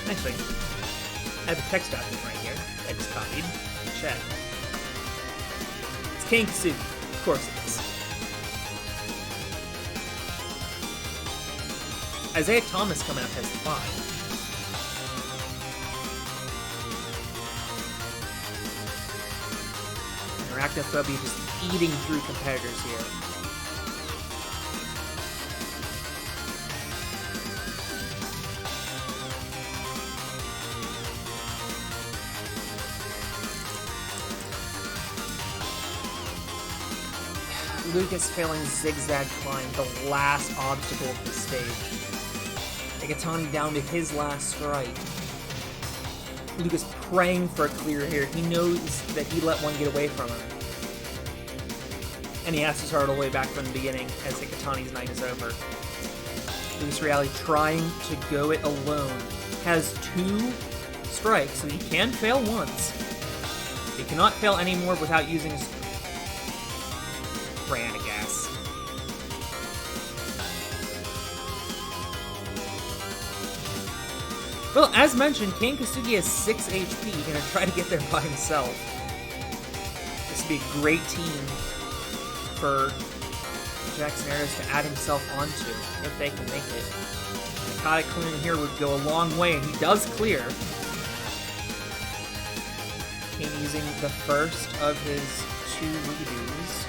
Actually, I have a text document right here. I just copied. Check. It's Ken Kasugi. Of course it is. Isaiah Thomas coming up has 5. Arachnophobia just eating through competitors here. Lucas failing zigzag climb, the last obstacle of the stage. Ikatani down to his last strike. Lucas praying for a clear here. He knows that he let one get away from him. And he has to start all the way back from the beginning as Ikatani's night is over. Lucas Reality trying to go it alone. Has 2 strikes, so he can fail once. He cannot fail anymore without using his ran out of gas. Well, as mentioned, Ken Kasugi has 6 HP, gonna try to get there by himself. This would be a great team for Jackson Aries to add himself onto, if they can make it. Nakata clearing here would go a long way, and he does clear. Ken using the first of his 2 redos.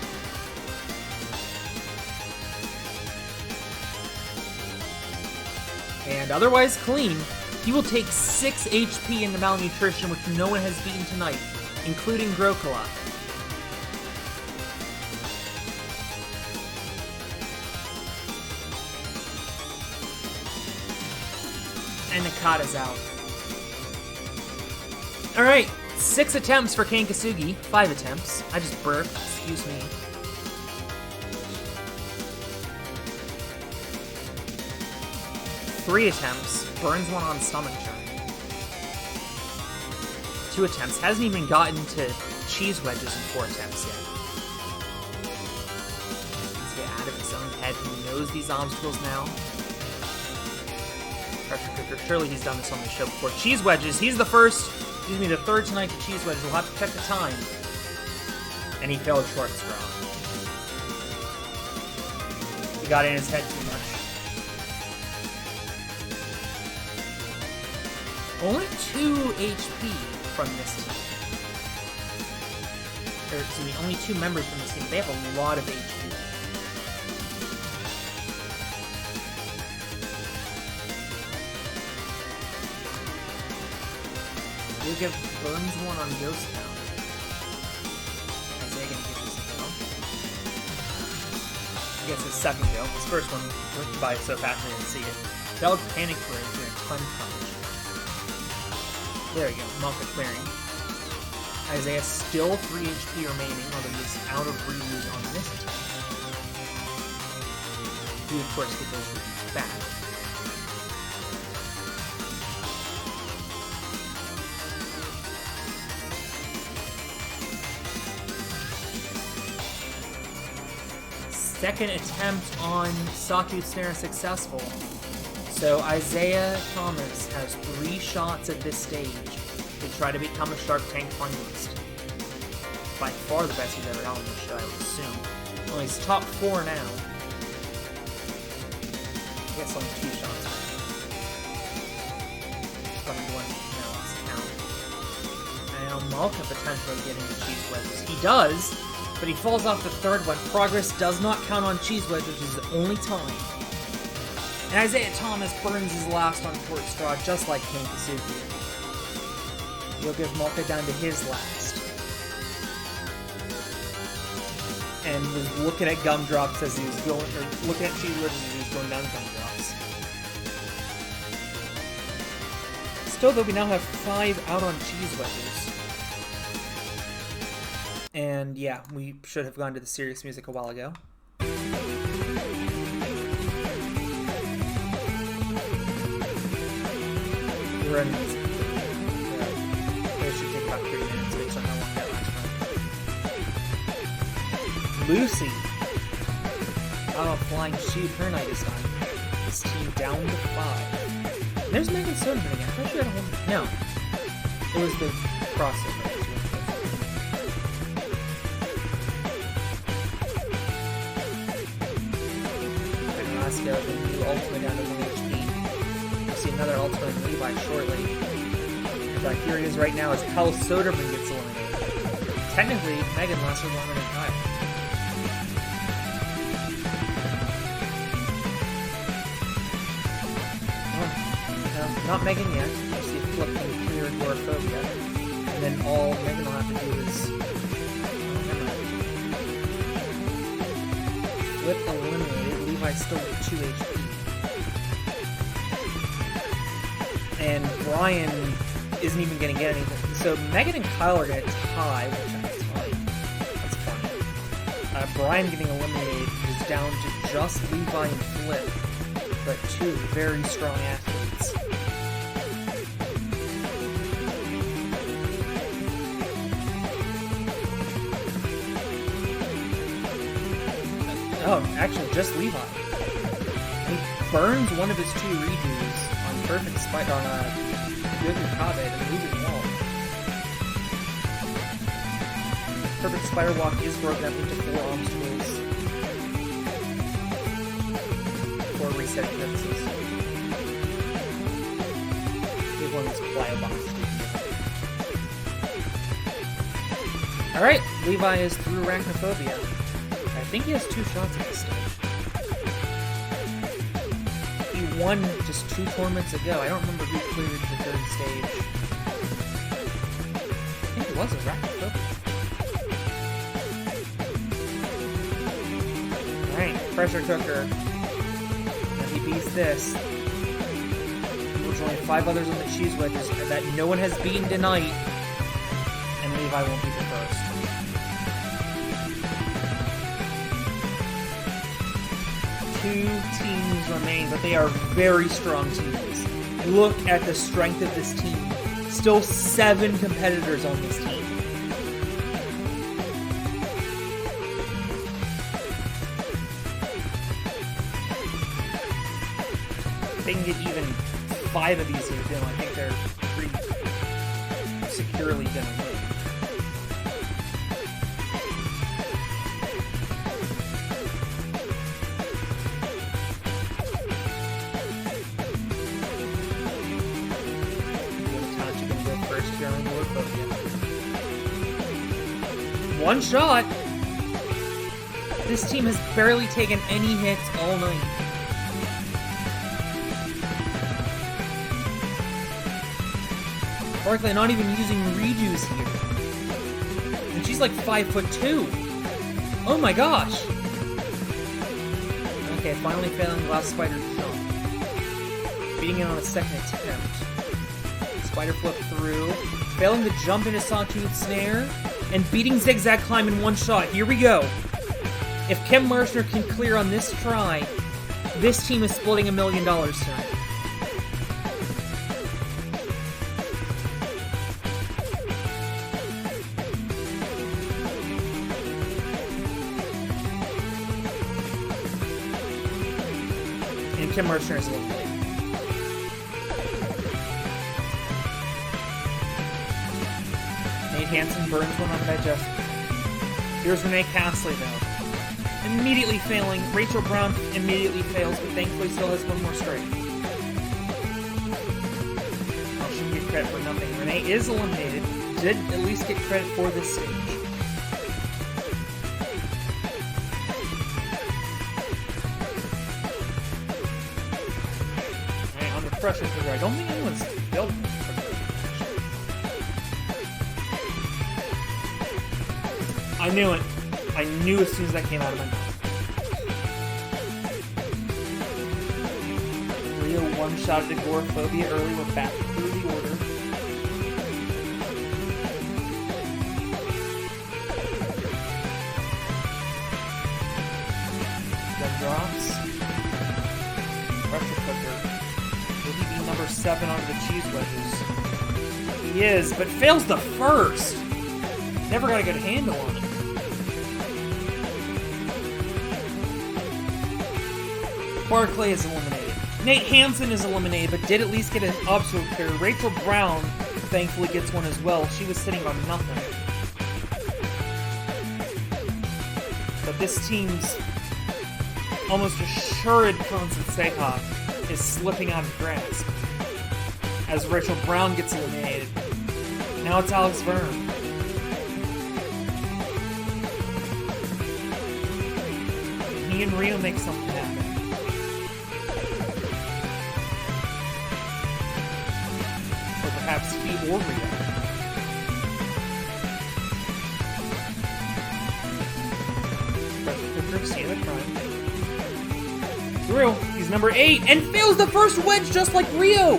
And otherwise clean. He will take 6 HP in the malnutrition, which no one has beaten tonight, including Grokala. And Nakata's out. Alright, 6 attempts for Ken Kasugi. 5 attempts. I just burped, excuse me. Three attempts. Burns one on stomach turn. 2 attempts. Hasn't even gotten to cheese wedges in 4 attempts yet. He's get out of his own head. He knows these obstacles now. Pressure cooker. Surely he's done this on the show before. Cheese wedges. He's the third tonight to cheese wedges. We'll have to check the time. And he failed short straw. He got in his head too much. Only 2 HP from this team. Or, excuse me, only 2 members from this team. They have a lot of HP. We'll give Burns one on Ghost now. Isaiah gonna give this a go. He gets his second go. His first one went by so fast I didn't see it. Dog Panic Parade for a ton punch. There you go, Malka clearing. Isaiah still 3 HP remaining, although he's out of reuse on this attack. You, of course, get those reuse back. Second attempt on Sawtooth Snare successful. So Isaiah Thomas has 3 shots at this stage to try to become a Shark Tank finalist. By far the best he's ever done on the show, I would assume. Well, he's top 4 now. I guess only 2 shots. From one, lost count. And now Malka potentially getting the cheese wedges. He does, but he falls off the third one. Progress does not count on cheese wedge, which is the only time. And Isaiah Thomas burns his last on Port Straw, just like King Kazuki. He'll give Malka down to his last. And was looking at gumdrops as he was going, or looking at cheese wedges as he was going down gumdrops. Still, though, we now have 5 out on cheese wedges. And yeah, we should have gone to the serious music a while ago. We're in this. It should take about 3 minutes based on how long that last run. Lucy! Oh, flying shoot her night this time. This team down to 5. There's Megan Soderman again. I thought she had a whole... No. It was the crossover. Let's go. The new ultimate down to 1 HP. We'll see another ultimate in Levi shortly. In fact, here he is right now as Kyle Soderman gets eliminated. Technically, Megan lasted longer than Kyle. Well, no, not Megan yet. We'll see Flip can clear agoraphobia. And then all Megan will have to do is... Flip eliminated. Levi's still with 2 HP. And Brian isn't even going to get anything. So Megan and Kyle are going to tie, which that's fine. That's fine. Brian getting eliminated is down to just Levi and Flip, but 2 very strong athletes. Oh, actually, just Levi. He burns one of his 2 redos on Perfect Spider on Yogi Kabe, the moving wall. Perfect Spider Walk is broken up into 4 obstacles for resetting purposes. We have one of these plyo boxes. Alright, Levi is through Arachnophobia. I think he has 2 shots at this stage. He won just 2 tournaments ago. I don't remember who cleared the 3rd stage. I think it was a Arachnophobia. Alright, pressure cooker. If he beats this, we'll join 5 others on the cheese wedges that no one has beaten tonight, and Levi won't be the first. 2 teams remain, but they are very strong teams. Look at the strength of this team. Still 7 competitors on this team. If they can get even 5 of these here, I think they're pretty securely going to win. One shot. This team has barely taken any hits all night. Barkley not even using redos here. And she's like 5'2". Oh my gosh. Okay, finally failing the last spider jump. Beating it on a second attempt. Spider flip through. Failing to jump into Sawtooth Snare. And beating Zigzag Climb in one shot. Here we go. If Kim Marshner can clear on this try, this team is splitting $1 million tonight. And Kim Marshner is eliminated. Nate Hansen burns one on digestion. Here's Renee Castley, though. Immediately failing. Rachel Brown immediately fails, but thankfully still has one more strike. I shouldn't get credit for nothing. Renee is eliminated. Did at least get credit for this stage. Alright, under pressure for her. I don't think anyone's built. I knew it. I knew as soon as that came out of my mouth. Rio one-shotted Agoraphobia early. We're back through the order. Gun drops. Pressure cooker. Will he be number 7 onto the cheese wedges? He is, but fails the first. Never got a good handle on it. Barclay is eliminated. Nate Hansen is eliminated, but did at least get an obstacle clear. Rachel Brown, thankfully, gets one as well. She was sitting on nothing. But this team's almost assured Constant Sekoff is slipping out of grasp. As Rachel Brown gets eliminated. Now it's Alex Verne. He and Rio make something happen. Perhaps he or Rio. Through. He's number 8 and fails the first wedge just like Rio.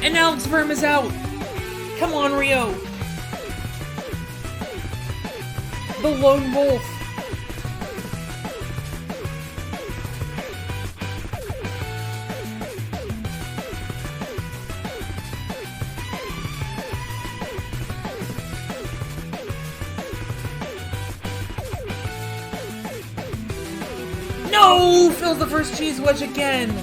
And Alex Verm is out. Come on, Rio. The Lone Wolf. No! Fills the first cheese wedge again!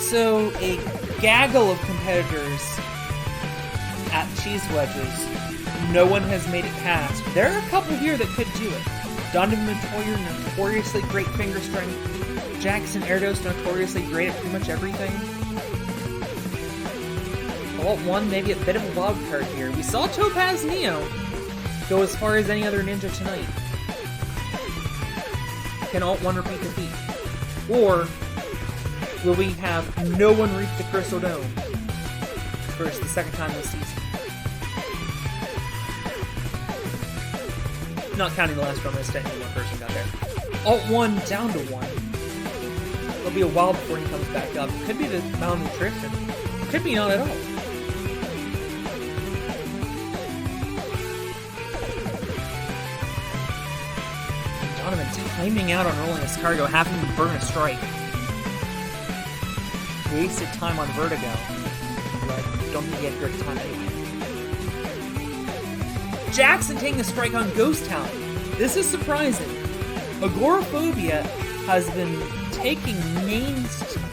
So, a gaggle of competitors at cheese wedges. No one has made it past. There are a couple here that could do it. Donovan Montoya, notoriously great finger strength. Jackson Erdos, notoriously great at pretty much everything. Alt 1, maybe a bit of a wild card here. We saw Topaz Neo go as far as any other ninja tonight. Can Alt 1 repeat the feat? Or will we have no one reach the Crystal Dome for the second time this season? Not counting the last run, as technically one person got there. Alt 1 down to 1. It'll be a while before he comes back up. Could be the malnutrition. Could be not at all. Donovan timing out on rolling his cargo, having to burn a strike. Wasted time on Vertigo, but don't think he had great time anyway. Jackson taking the strike on Ghost Town. This is surprising. Agoraphobia has been taking names tonight.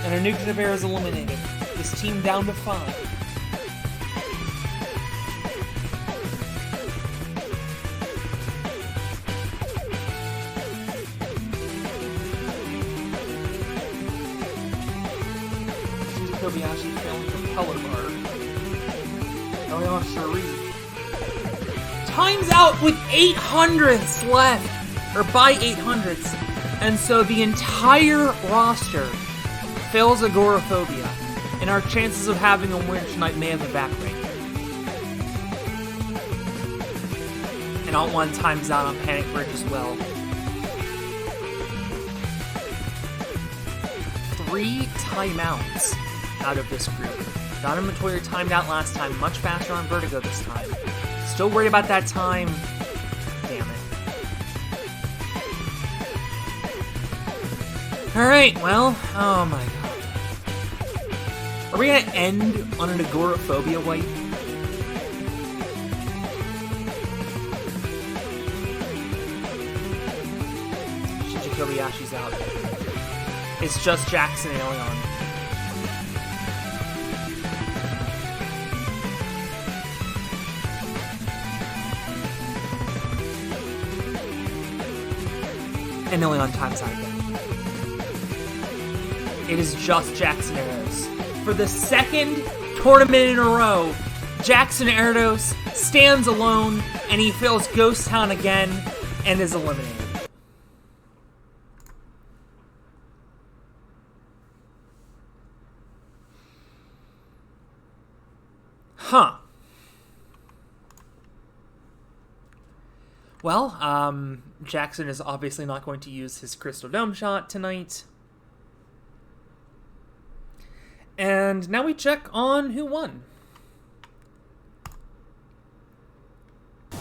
And Anuka Bear is eliminated. This team down to 5. color bar. Oh yeah, Cherie. Time's out with 800ths left, or by 800ths, and so the entire roster fails agoraphobia, and our chances of having a winner tonight may have evaporated. And Alt 1 times out on Panic Bridge as well. 3 timeouts out of this group. Donna Montoya timed out last time, much faster on Vertigo this time. Still worried about that time. Damn it. Alright, well, oh my god. Are we gonna end on an agoraphobia wipe? Kobayashi's out. It's just Jackson and Elion. And Elion times out again. It is just Jackson Erdos. For the second tournament in a row, Jackson Erdos stands alone and he fills Ghost Town again and is eliminated. Huh. Well, Jackson is obviously not going to use his Crystal Dome shot tonight. And now we check on who won. I'm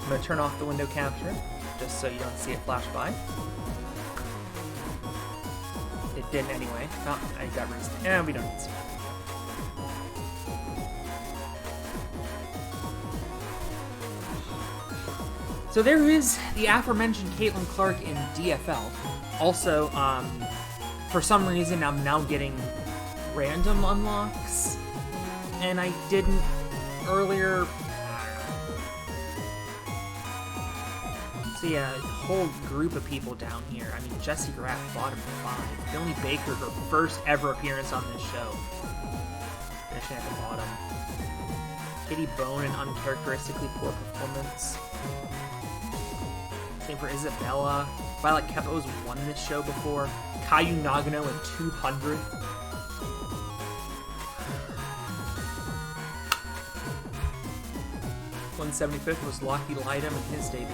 going to turn off the window capture, just so you don't see it flash by. It didn't anyway. Oh, I got reason. Yeah, we don't need to see it. So there is the aforementioned Caitlin Clark in DFL. Also, for some reason, I'm now getting random unlocks, and I didn't earlier. So yeah, a whole group of people down here. I mean, Jessie Graff, bottom 5. Billy Baker, her first ever appearance on this show, finishing at the bottom. Kitty Bone, an uncharacteristically poor performance. Same for Isabella. Violet Kepo's won this show before. Caillou Nagano in 200th. $175th was Locky Lightem in his debut.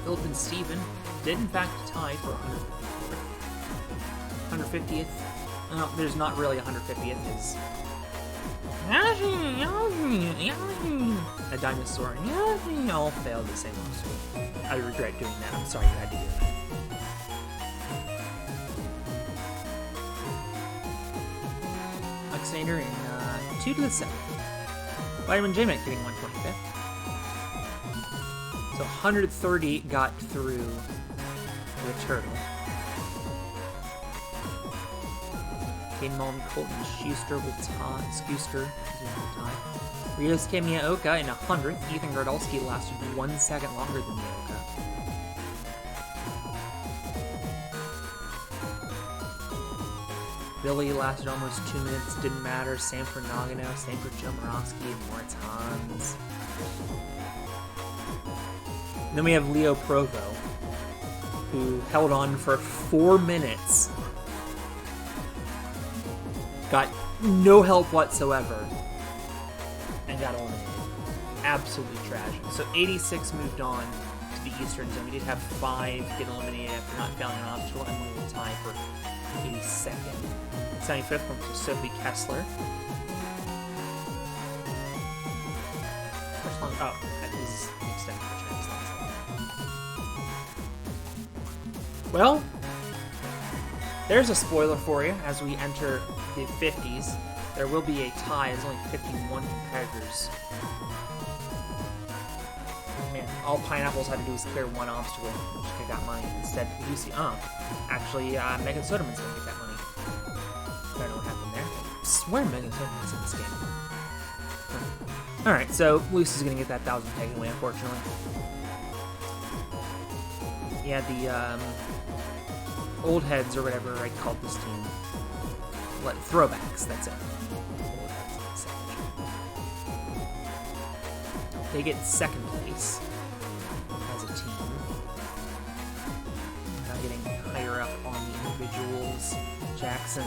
Philip and Steven did in fact tie for 150th. No, there's not really 150th. It's a dinosaur. All failed the same also. I regret doing that. I'm sorry you had to do that. Alexander in 2 to the 7th. Vitamin J Mac getting 125th. So 130 got through the turtle. Kane Malm, Colton Schuster with Schuster. Ryosuke Miyaoka in 100th. Ethan Gardolski lasted 1 second longer than Miyaoka. Billy lasted almost 2 minutes, didn't matter. Same for Nagano, same for Joe Morosky, Moritz Hans. And then we have Leo Provo, who held on for 4 minutes. Got no help whatsoever. And got eliminated. Absolutely tragic. So 86 moved on to the Eastern Zone. We did have 5 get eliminated after not failing an obstacle, and we will tie for 82nd. 75th went to Sophie Kessler. First long, oh, that is the extended version. Well, there's a spoiler for you as we enter the 50s. There will be a tie. There's only 51 competitors. Man, all Pineapples had to do was clear 1 obstacle, which could have got money. Instead, we do see, actually, Megan Soderman's gonna get that money. I don't know what happened there. I swear Megan Soderman's in this game. Huh. Alright, so Luce is gonna get that 1,000 taken away, unfortunately. Yeah, the old heads or whatever I called this team. Throwbacks, that's it. Old heads, they get second place as a team. Now getting higher up on the individuals. Jackson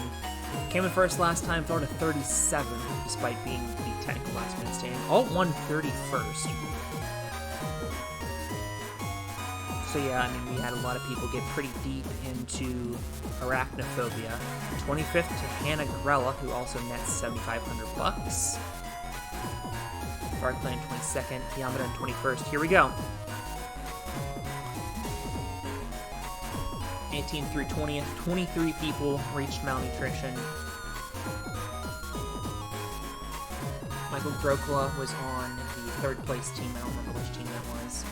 came in first last time, throwing a 37, despite being the technical last man standing. Alt won 31st. So yeah, I mean, we had a lot of people get pretty deep into arachnophobia. 25th to Hannah Grella, who also nets $7,500. Darkland 22nd, Yamada 21st. Here we go. 18th through 20th, 23 people reached malnutrition. Michael Grokla was on the third place team. I don't remember which team that was.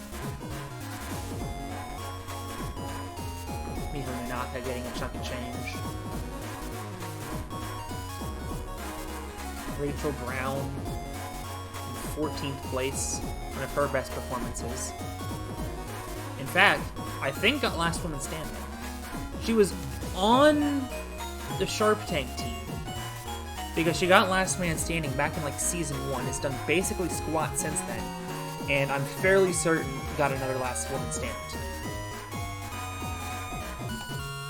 Miho Nanaka getting a chunk of change. Rachel Brown in 14th place, one of her best performances. In fact, I think got last woman standing. She was on the Sharp Tank team because she got last man standing back in like season 1. It's done basically squat since then, and I'm fairly certain got another last woman stand.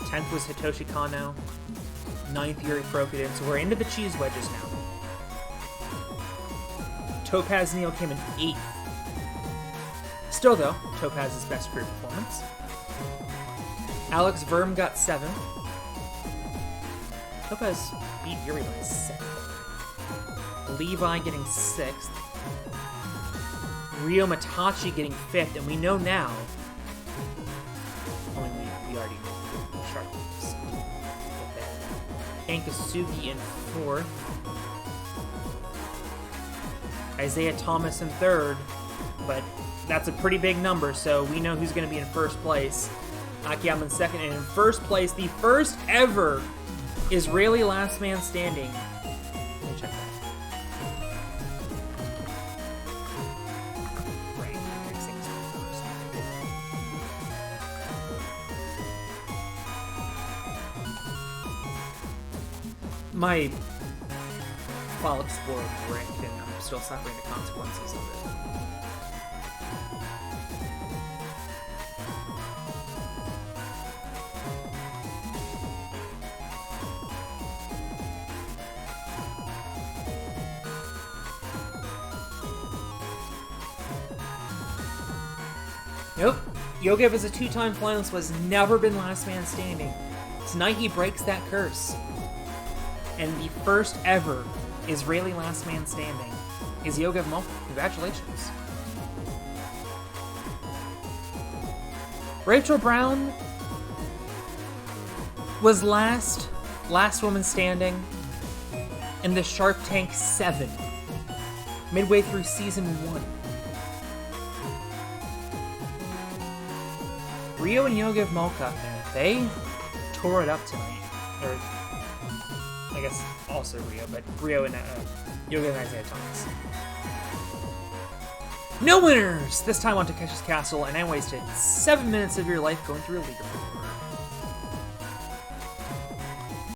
10th was Hitoshi Kano. 9th, Yuri Frokudin. So we're into the cheese wedges now. Topaz Neal came in 8th. Still, though, Topaz's best career performance. Alex Verm got 7th. Topaz beat Yuri by 7th. Levi getting 6th. Ryo Matachi getting 5th, and we know now. We already know Sharp Tanks. Ankasugi in 4th. Isaiah Thomas in 3rd, but that's a pretty big number, so we know who's going to be in first place. Akiyama in 2nd, and in first place, the first ever Israeli last man standing. Let me check that. Right, next thing's first. My File Explorer bricked, and I'm still suffering the consequences of it. Nope. Yogev is a 2-time finalist, has never been last man standing. Tonight he breaks that curse. And the first ever Israeli last man standing is Yogev Malka. Congratulations. Rachel Brown was last woman standing in the Sharp Tank 7, midway through season 1. Ryo and Yogev Malka, they tore it up tonight. Or, I guess also Ryo, but Ryo and Yogev and Isaiah Thomas. No winners! This time on Takeshi's Castle, and I wasted 7 minutes of your life going through a leaderboard.